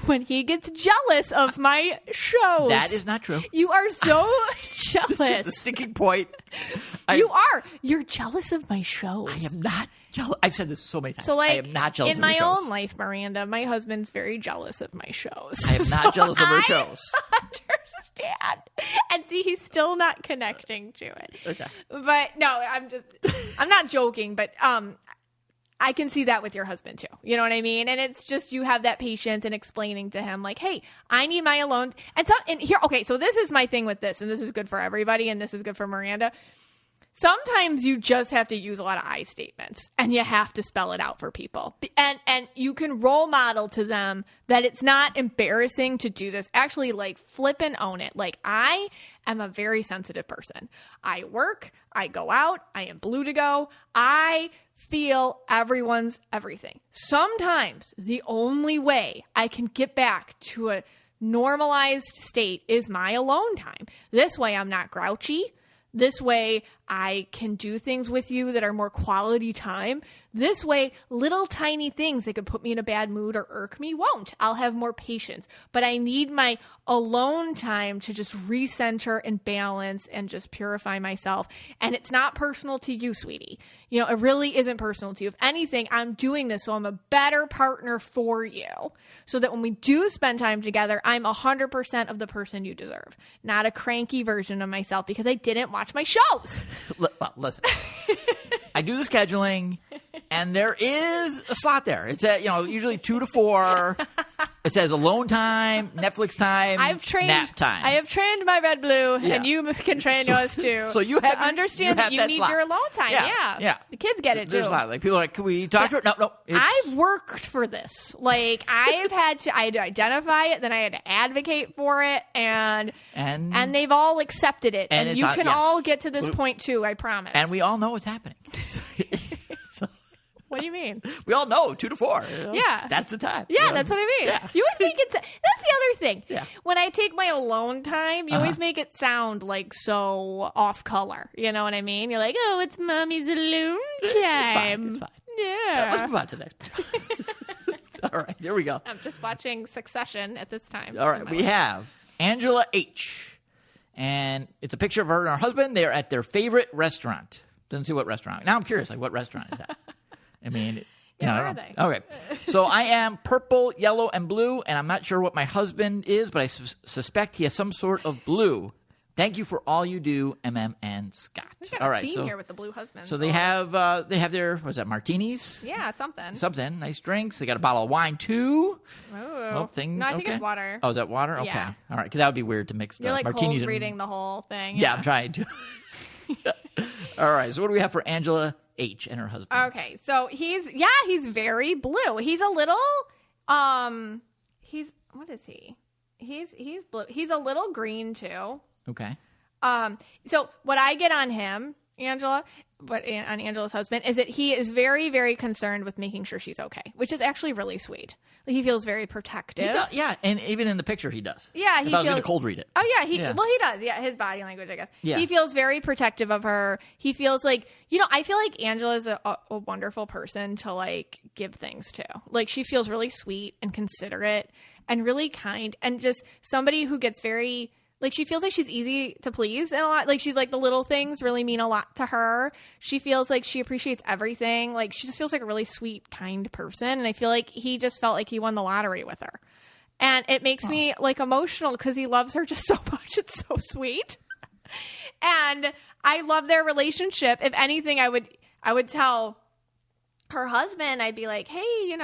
A: when he gets jealous of my shows.
B: That is not true.
A: You are so jealous.
B: This is the sticking point.
A: You're jealous of my shows.
B: I am not jealous. I've said this so many times.
A: So, like,
B: I am not jealous
A: of
B: my
A: shows.
B: shows.
A: In my own life, Miranda, my husband's very jealous of my shows.
B: I am not jealous of her shows.
A: Understand. And see, he's still not connecting to it.
B: Okay.
A: But no, I'm not joking, but I can see that with your husband too. You know what I mean? And it's just, you have that patience in explaining to him like, hey, I need my alone. And here, okay, so this is my thing with this, and this is good for everybody, and this is good for Miranda. Sometimes you just have to use a lot of I statements, and you have to spell it out for people. And you can role model to them that it's not embarrassing to do this. Actually, like, flip and own it. Like, I am a very sensitive person. I work, I go out, I am blue to go. I feel everyone's everything. Sometimes the only way I can get back to a normalized state is my alone time. This way I'm not grouchy. This way, I can do things with you that are more quality time. This way, little tiny things that could put me in a bad mood or irk me won't. I'll have more patience. But I need my alone time to just recenter and balance and just purify myself. And it's not personal to you, sweetie. You know, it really isn't personal to you. If anything, I'm doing this so I'm a better partner for you. So that when we do spend time together, I'm 100% of the person you deserve. Not a cranky version of myself because I didn't watch my shows.
B: Well, listen, I do the scheduling, and there is a slot there. It's at, usually 2 to 4. It says alone time, Netflix time, nap time.
A: I have trained my red blue, and you can train yours too.
B: So you have
A: to understand that you need
B: slot.
A: your alone time. Yeah. The kids get it too.
B: There's a lot. Like, people are like, can we talk to her? No.
A: I've worked for this. Like, I had to identify it, then I had to advocate for it, and they've all accepted it. And you can all get to this point too, I promise.
B: And we all know what's happening.
A: What do you mean?
B: We all know 2 to 4.
A: Yeah.
B: That's the time.
A: Yeah, that's what I mean. Yeah. You always make it... That's the other thing.
B: Yeah.
A: When I take my alone time, you always make it sound like so off color. You know what I mean? You're like, oh, it's mommy's alone time.
B: It's fine.
A: Yeah.
B: Let's move on to the next. All right, here we go.
A: I'm just watching Succession at this time.
B: All right, we have Angela H. And it's a picture of her and her husband. They're at their favorite restaurant. Doesn't see what restaurant. Now I'm curious, like, what restaurant is that? I mean,
A: Yeah,
B: I
A: where are
B: don't
A: they?
B: know. Okay. So I am purple, yellow, and blue, and I'm not sure what my husband is, but I suspect he has some sort of blue. Thank you for all you do, and Scott.
A: We've got
B: all
A: a
B: right.
A: theme
B: So,
A: here with the blue husband.
B: so they have their, what's that, martinis?
A: Yeah, something.
B: Something. Nice drinks. They got a bottle of wine, too.
A: Oh.
B: Thing.
A: No, I think
B: okay.
A: it's water.
B: Oh, is that water? Okay.
A: Yeah.
B: All right. Because that would be weird to mix the
A: You're like
B: martinis
A: cold
B: and
A: reading the whole thing.
B: Yeah, I'm trying to. All right. So what do we have for Angela H. and her husband?
A: Okay. So he's very blue. He's a little what is he? He's blue. He's a little green too.
B: Okay.
A: So what I get on him, Angela, but on Angela's husband, is that he is very, very concerned with making sure she's okay, which is actually really sweet. He feels very protective.
B: He does, yeah, and even in the picture he does.
A: Yeah,
B: if I was going to cold read it.
A: Oh yeah, he does. Yeah, his body language, I guess.
B: Yeah.
A: He feels very protective of her. He feels like, I feel like Angela's a wonderful person to like give things to. Like she feels really sweet and considerate and really kind and just somebody who gets very like she feels like she's easy to please and a lot. Like she's like the little things really mean a lot to her. She feels like she appreciates everything. Like she just feels like a really sweet, kind person. And I feel like he just felt like he won the lottery with her. And it makes me like emotional because he loves her just so much. It's so sweet. And I love their relationship. If anything, I would tell her husband, I'd be like, hey,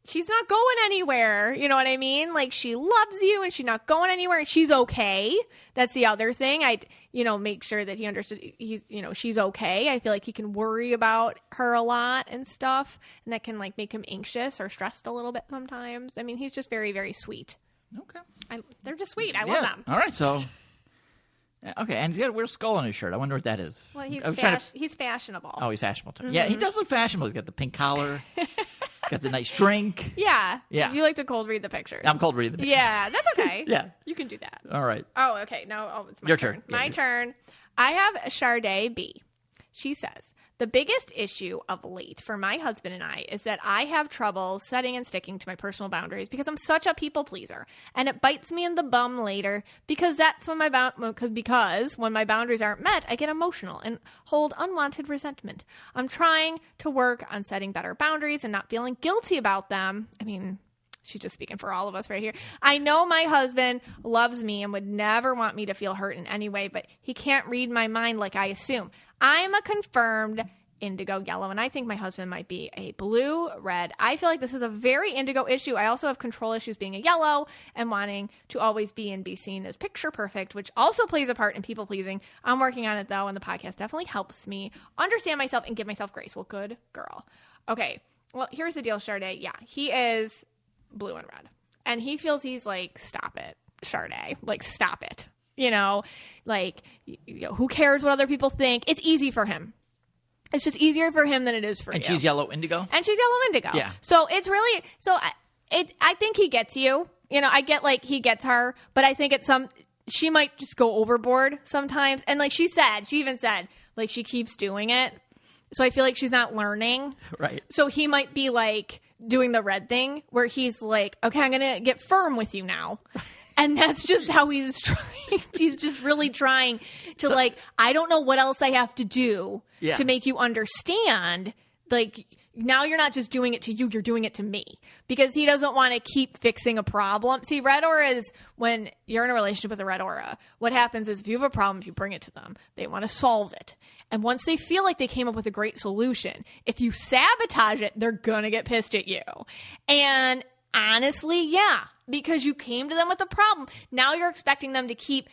A: she's not going anywhere. You know what I mean? Like she loves you and she's not going anywhere and she's okay. That's the other thing. I'd, make sure that he understood she's okay. I feel like he can worry about her a lot and stuff. And that can like make him anxious or stressed a little bit sometimes. I mean, he's just very, very sweet.
B: Okay.
A: They're just sweet. I love them.
B: All right. So, okay. And he's got a weird skull on his shirt. I wonder what that is.
A: Well, he's fashionable.
B: Oh, he's fashionable too. Mm-hmm. Yeah, he does look fashionable. He's got the pink collar. Got the nice drink.
A: Yeah.
B: Yeah.
A: You like to cold read the pictures.
B: I'm cold reading the pictures.
A: Yeah, that's okay.
B: Yeah.
A: You can do that.
B: All right.
A: Oh, okay. No, it's my
B: Your
A: turn.
B: turn.
A: My turn. I have Sade B. She says, the biggest issue of late for my husband and I is that I have trouble setting and sticking to my personal boundaries because I'm such a people pleaser, and it bites me in the bum later because that's when because when my boundaries aren't met, I get emotional and hold unwanted resentment. I'm trying to work on setting better boundaries and not feeling guilty about them. I mean, she's just speaking for all of us right here. I know my husband loves me and would never want me to feel hurt in any way, but he can't read my mind like I assume. I'm a confirmed indigo yellow, and I think my husband might be a blue red. I feel like this is a very indigo issue. I also have control issues being a yellow and wanting to always be and be seen as picture perfect, which also plays a part in people pleasing. I'm working on it though, and the podcast definitely helps me understand myself and give myself grace. Well, good girl. Okay. Well, here's the deal, Sade. Yeah, he is blue and red, and he feels he's like, stop it, Sade. Like, stop it. Who cares what other people think? It's easy for him. It's just easier for him than it is for you.
B: And she's yellow indigo?
A: And she's yellow indigo.
B: Yeah.
A: So it's really, I think he gets you. I get like he gets her, but I think she might just go overboard sometimes. And like she even said, like she keeps doing it. So I feel like she's not learning.
B: Right.
A: So he might be like doing the red thing where he's like, okay, I'm going to get firm with you now. And that's just how he's trying. He's just really trying to I don't know what else I have to do to make you understand. Like, now you're not just doing it to you, you're doing it to me. Because he doesn't want to keep fixing a problem. See, red aura is when you're in a relationship with a red aura, what happens is if you have a problem, if you bring it to them, they want to solve it. And once they feel like they came up with a great solution, if you sabotage it, they're going to get pissed at you. And honestly, yeah, because you came to them with a problem. Now you're expecting them to keep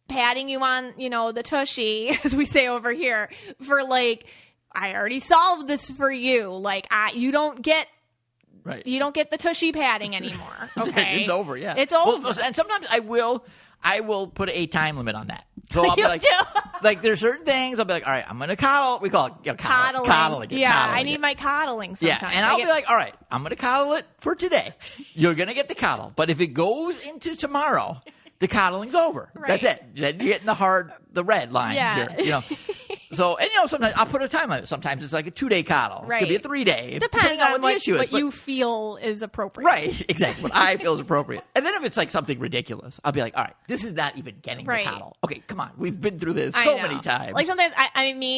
A: patting you on, the tushy, as we say over here, for like, I already solved this for you. Like, you don't get the tushy patting anymore. Okay,
B: it's over. Yeah,
A: it's over.
B: Well, and sometimes I will put a time limit on that. So I'll be like, there's certain things I'll be like, all right, I'm gonna coddle. We call it coddling.
A: Yeah,
B: coddling
A: I need my coddling sometimes.
B: Yeah, and I'll be like, all right, I'm gonna coddle it for today. You're gonna get the coddle, but if it goes into tomorrow, the coddling's over.
A: Right.
B: That's it. Then you're getting the red lines
A: Yeah.
B: here. So, and sometimes I'll put a time limit. Sometimes it's like a 2-day coddle.
A: Right.
B: It could be a 3-day.
A: Depends on
B: what the issue is.
A: what you feel is appropriate.
B: Right, exactly. What I feel is appropriate. And then if it's like something ridiculous, I'll be like, all right, this is not even getting the coddle. Okay, come on. We've been through this so many times.
A: Like sometimes,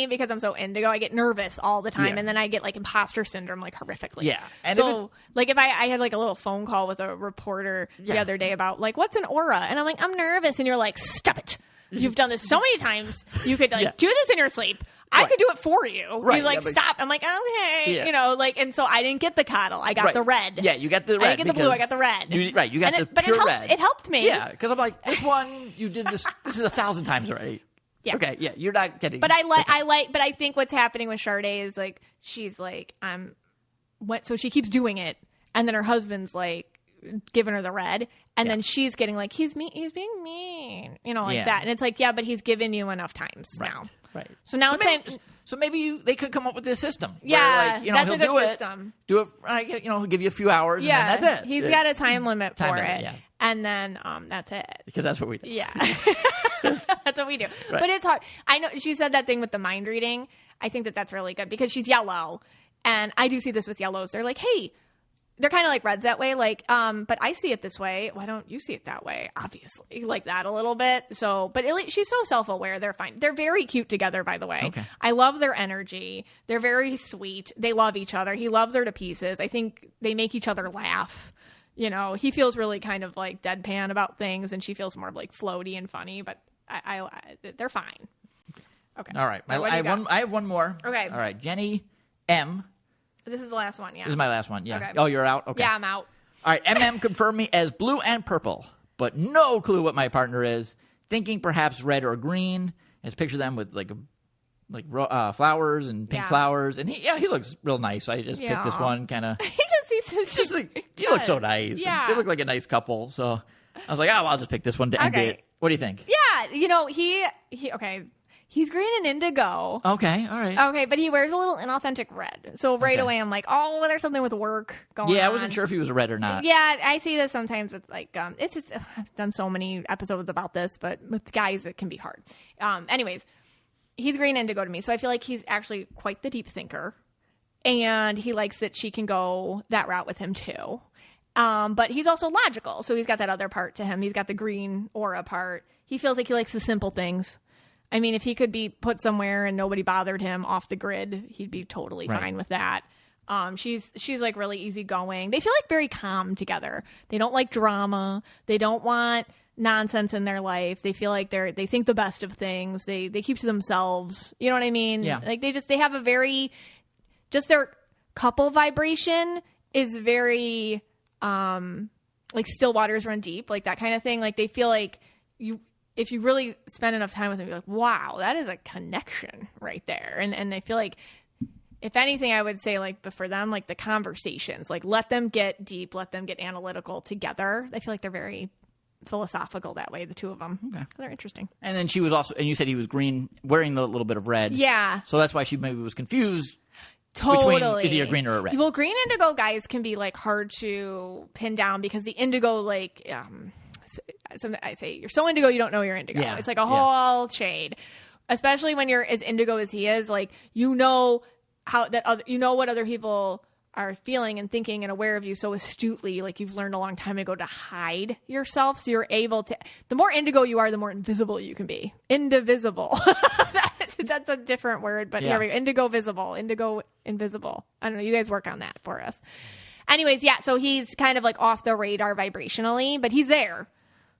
A: because I'm so indigo, I get nervous all the time, and then I get like imposter syndrome like horrifically.
B: Yeah. And
A: so if I had like a little phone call with a reporter the other day about like, what's an aura? And I'm like, I'm nervous. And you're like, stop it. You've done this so many times. You could like do this in your sleep. I could do it for you.
B: Right.
A: You like stop. I'm like, okay, and so I didn't get the coddle. I got the red.
B: Yeah, you got the red.
A: I didn't get the blue. I got the red.
B: You got the pure red.
A: It helped me.
B: Yeah, because I'm like, this one you did this. This is 1,000 times already. Yeah. Okay. Yeah, you're not getting.
A: But but I think what's happening with Sade is like she's like so she keeps doing it, and then her husband's like giving her the red, and then she's getting like he's being mean, that, and it's like but he's given you enough times now.
B: Right.
A: So now
B: so maybe they could come up with this system.
A: Yeah,
B: where,
A: that's
B: he'll
A: a good
B: do
A: system.
B: Do it. He'll give you a few hours.
A: Yeah,
B: and then that's it.
A: He's got a time limit for it.
B: Yeah.
A: And then that's it.
B: Because that's what we do.
A: Yeah, that's what we do.
B: Right.
A: But it's hard. I know she said that thing with the mind reading. I think that's really good because she's yellow, and I do see this with yellows. They're like, hey. They're kind of like reds that way, like, but I see it this way. Why don't you see it that way? Obviously, like that a little bit. So, but she's so self-aware. They're fine. They're very cute together, by the way.
B: Okay.
A: I love their energy. They're very sweet. They love each other. He loves her to pieces. I think they make each other laugh. He feels really kind of like deadpan about things, and she feels more like floaty and funny. But they're fine. Okay.
B: All right. I have one more.
A: Okay.
B: All right. Jenny M.
A: This is the last one, yeah.
B: This is my last one, yeah.
A: Okay.
B: Oh, you're out? Okay.
A: Yeah, I'm out.
B: All right, MM confirmed me as blue and purple, but no clue what my partner is. Thinking perhaps red or green. Just picture them with flowers and pink flowers, and he looks real nice. So I just picked this one, kind of. He looks so nice.
A: Yeah,
B: they look like a nice couple. So I was like, I'll just pick this one to end it. What do you think?
A: Yeah, he okay. He's green and indigo.
B: Okay, all right.
A: Okay, but he wears a little inauthentic red. So right away I'm like, oh, there's something with work going on.
B: Yeah, I wasn't sure if he was red or not.
A: Yeah, I see this sometimes with like, it's just, I've done so many episodes about this, but with guys it can be hard. Anyways, he's green indigo to me. So I feel like he's actually quite the deep thinker. And he likes that she can go that route with him too. But he's also logical. So he's got that other part to him. He's got the green aura part. He feels like he likes the simple things. I mean, if he could be put somewhere and nobody bothered him off the grid, he'd be totally fine with that. She's like really easygoing. They feel like very calm together. They don't like drama. They don't want nonsense in their life. They feel like they think the best of things. They keep to themselves. You know what I mean?
B: Yeah.
A: Like they have a very, just their couple vibration is very, like still waters run deep, like that kind of thing. Like they feel like if you really spend enough time with them, you're like, wow, that is a connection right there. And I feel like, if anything, I would say, like, but for them, like, the conversations, like, let them get deep, let them get analytical together. I feel like they're very philosophical that way, the two of them. Okay. They're interesting.
B: And then she was also, and you said he was green, wearing the little bit of red.
A: Yeah.
B: So that's why she maybe was confused.
A: Totally.
B: Between, is he a green or a red?
A: Well, green indigo guys can be, like, hard to pin down because the indigo, like, I say, you're so indigo, you don't know you're indigo.
B: Yeah.
A: It's like a whole shade. Especially when you're as indigo as he is, like, you know what other people are feeling and thinking and aware of you so astutely, like you've learned a long time ago to hide yourself. So you're able to, the more indigo you are, the more invisible you can be. Indivisible. That's a different word, but here we go. Indigo visible, indigo invisible. I don't know. You guys work on that for us. Anyways, yeah. So he's kind of like off the radar vibrationally, but he's there.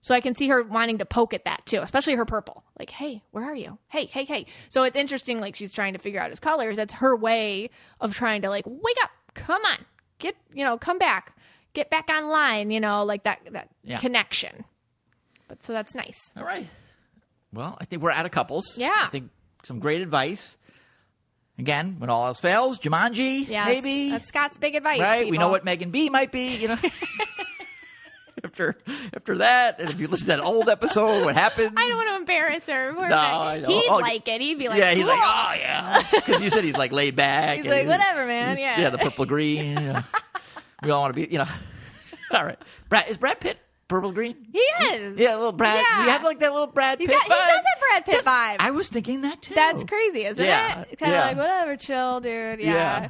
A: So I can see her wanting to poke at that too, especially her purple. Like, hey, where are you? Hey. So it's interesting, like she's trying to figure out his colors. That's her way of trying to like, wake up, come on, come back, get back online, like that connection. But so that's nice.
B: All right. Well, I think we're out of couples.
A: Yeah.
B: I think some great advice. Again, when all else fails, Jumanji, maybe.
A: That's Scott's big advice.
B: Right?
A: People.
B: We know what Megan B might be, After that, and if you listen to that old episode, what happens?
A: I don't want to embarrass her.
B: No, I know.
A: He'd like it. He'd be like,
B: yeah, he's
A: cool.
B: like, oh, yeah. Because you said he's like laid back.
A: He's like, whatever, man. Yeah.
B: Yeah, the purple green. We all want to be, All right. Is Brad Pitt purple green?
A: He is.
B: Yeah, little Brad.
A: Yeah.
B: He had like that little Brad Pitt
A: He
B: vibe.
A: does have Brad Pitt vibe.
B: I was thinking that too.
A: That's crazy, isn't
B: Yeah.
A: it? Kind of
B: Yeah.
A: like, whatever, chill, dude.
B: Yeah.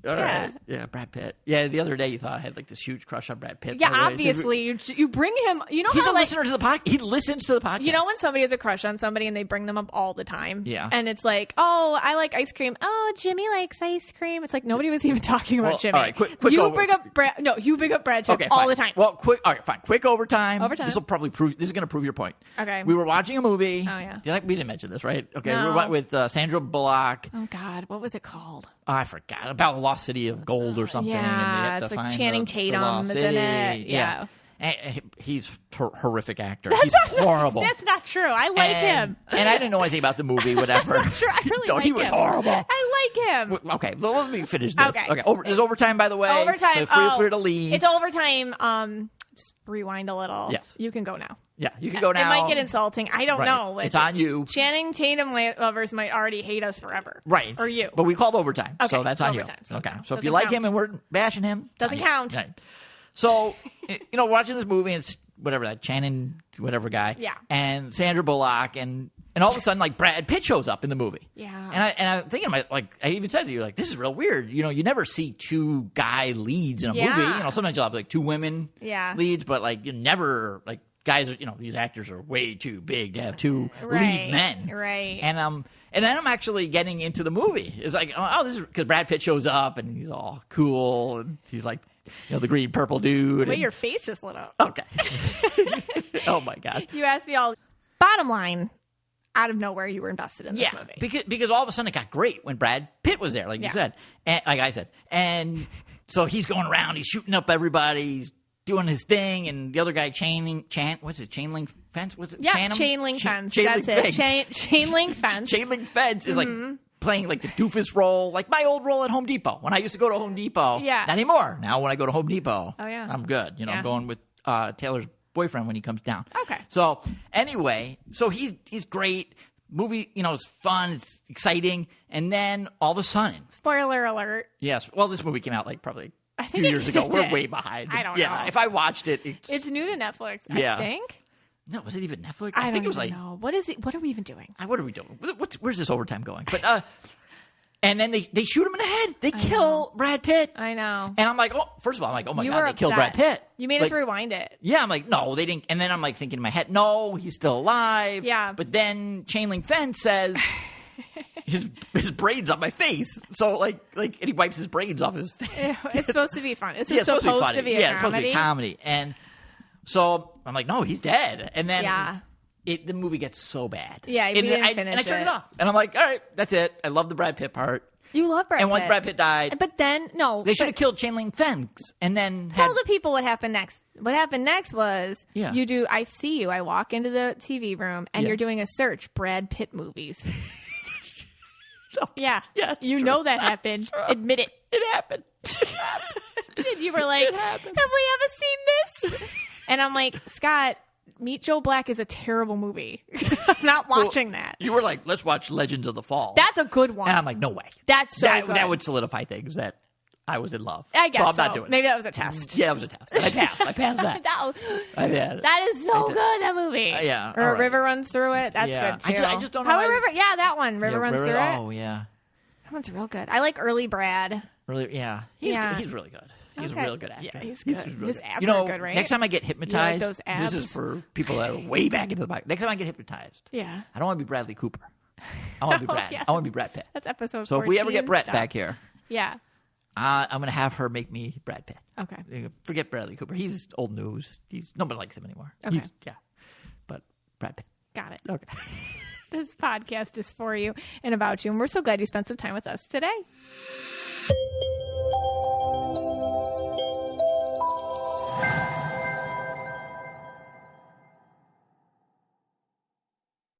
B: All
A: Yeah.
B: right. Yeah, Brad Pitt. Yeah, the other day you thought I had like this huge crush on Brad Pitt.
A: Yeah,
B: by the way.
A: obviously. You bring him. You know
B: He's
A: how
B: a listener to the podcast. He listens to the podcast.
A: You know when somebody has a crush on somebody and they bring them up all the time?
B: Yeah.
A: And it's like, oh, I like ice cream. Oh, Jimmy likes ice cream. It's like nobody was even talking about Jimmy.
B: All right, quick
A: you
B: over.
A: bring up Brad. No, you bring up Brad Pitt all
B: fine.
A: the time.
B: Well, quick. All right, fine. Quick overtime.
A: Overtime.
B: This will probably prove. This is going to prove your point.
A: Okay.
B: We were watching a movie.
A: Oh, yeah.
B: We didn't mention this, right? Okay.
A: No.
B: We went with Sandra Bullock.
A: Oh God, what was it called?
B: Oh, I forgot about the Lost City of Gold or something. and they
A: Yeah,
B: have to
A: it's like
B: find
A: Channing
B: the
A: Tatum,
B: lost
A: isn't
B: city.
A: it? Yeah.
B: And he's a horrific actor. He's horrible.
A: That's not true. I like him.
B: And I didn't know anything about the movie, whatever.
A: That's not true. I really like
B: He
A: him.
B: was horrible.
A: I like him.
B: Okay, well, let me finish this.
A: Okay.
B: There's overtime, by the way.
A: Overtime.
B: So feel free to leave.
A: It's overtime. Just rewind a little.
B: Yes.
A: You can go now.
B: Yeah, you can go now.
A: It might get insulting. I don't
B: Right.
A: know.
B: It's on you.
A: Channing Tatum lovers might already hate us forever.
B: Right.
A: Or you.
B: But we called overtime,
A: Okay,
B: so that's
A: so
B: on you.
A: overtime, so
B: Okay.
A: no,
B: So if
A: doesn't
B: you like
A: count.
B: him and we're bashing him,
A: Doesn't
B: on you.
A: count.
B: Right. So, watching this movie, it's whatever that Channing, whatever guy,
A: Yeah.
B: and Sandra Bullock, and all of a sudden, like Brad Pitt shows up in the movie.
A: Yeah.
B: And I'm thinking, like I even said to you, like this is real weird. You never see two guy leads in a
A: Yeah.
B: movie. Sometimes you'll have like two women
A: Yeah.
B: leads, but like you never like guys are these actors are way too big to have two
A: Right.
B: lead men.
A: Right.
B: And then I'm actually getting into the movie. It's like, oh, this is because Brad Pitt shows up and he's all cool and he's like, the green purple dude.
A: Wait,
B: and-
A: your face just lit up.
B: Okay. Oh my gosh.
A: You asked me all. Bottom line, out of nowhere, you were invested in this
B: Yeah,
A: movie.
B: because all of a sudden it got great when Brad Pitt was there, like you said, and like I said, and so he's going around, he's shooting up everybody, he's doing his thing, and the other guy chain link fence? What's it?
A: Yeah,
B: Channing?
A: chain link fence.
B: Chain
A: That's
B: link
A: it.
B: fence.
A: Chain link fence.
B: Chain link fence is like playing like the doofus role, like my old role at Home Depot. When I used to go to Home Depot,
A: Yeah.
B: not anymore. Now when I go to Home Depot,
A: Oh, yeah.
B: I'm good.
A: Yeah.
B: I'm going with Taylor's boyfriend when he comes down.
A: Okay.
B: So anyway, so he's great. Movie, it's fun, it's exciting, and then all of a sudden,
A: Spoiler alert.
B: yes. Well, this movie came out like probably a
A: think
B: few
A: it
B: years ago. We're
A: did.
B: way behind.
A: I don't
B: yeah,
A: know.
B: if I watched it,
A: It's new to Netflix,
B: Yeah.
A: I think.
B: no, was it even Netflix?
A: I
B: think
A: don't
B: it was
A: even
B: like,
A: know. What is it? What are we even doing?
B: what are we doing? Where's this overtime going? But and then they shoot him in the head. They kill Brad Pitt.
A: I know.
B: And I'm like, first of all, I'm like, oh my
A: You
B: god,
A: were
B: they killed
A: upset.
B: Brad Pitt.
A: You made us rewind it.
B: Yeah, I'm like, no, they didn't. And then I'm like thinking in my head, no, he's still alive.
A: Yeah.
B: But then Chain Link Fence says his braids on my face. So like, and he wipes his braids off his face.
A: It's supposed to be fun. It's
B: Yeah,
A: supposed to be
B: funny.
A: a
B: Yeah, it's supposed to be
A: comedy.
B: comedy. And so I'm like, no, he's dead. And then
A: Yeah.
B: the movie gets so bad.
A: Yeah, we
B: and
A: didn't
B: I
A: finish
B: turned it
A: it.
B: off. And I'm like, all right, that's it. I love the Brad Pitt part.
A: You love Brad
B: And
A: Pitt.
B: once Brad Pitt died,
A: But then, no.
B: they should have
A: but
B: killed Chain Link Fence and then
A: Tell
B: had
A: the people what happened next. What happened next was
B: Yeah.
A: you do, I see you. I walk into the TV room and
B: Yeah.
A: you're doing a search, Brad Pitt movies. Yeah.
B: Yeah, it's
A: you
B: true.
A: know that happened. Admit it.
B: it happened.
A: And you were like, have we ever seen this? And I'm like, Scott, Meet Joe Black is a terrible movie. I'm not watching that.
B: You were like, let's watch Legends of the Fall.
A: That's a good one.
B: and I'm like, no way.
A: That's so
B: that,
A: good.
B: that would solidify things that I was in love.
A: I guess
B: so. I'm not doing
A: Maybe
B: it.
A: that was a test.
B: Yeah, it was a test. I passed. I passed that.
A: That is so
B: did.
A: good, that movie.
B: Yeah,
A: Or
B: all right.
A: River Runs Through It. That's
B: Yeah.
A: good, too.
B: I just don't know
A: How
B: why-
A: River? Yeah, that one. River Runs Through It.
B: Oh, yeah.
A: That one's real good. I like Early Brad.
B: Really, yeah. He's
A: Yeah.
B: He's really good. He's
A: Okay.
B: a real good actor.
A: Yeah, he's good.
B: really
A: His
B: good.
A: abs are good, right?
B: Next time I get hypnotized,
A: those abs?
B: this is for people that are way back into the back. Next time I get hypnotized,
A: Yeah.
B: I don't want to be Bradley Cooper. I want to be Brad.
A: yeah.
B: I want to be Brad Pitt.
A: That's episode 14.
B: So if we ever get Brett
A: Stop.
B: back here,
A: Yeah.
B: I'm going to have her make me Brad Pitt.
A: Okay.
B: Forget Bradley Cooper. He's old news. Nobody likes him anymore.
A: Okay.
B: But Brad Pitt.
A: Got it.
B: Okay.
A: This podcast is for you and about you, and we're so glad you spent some time with us today.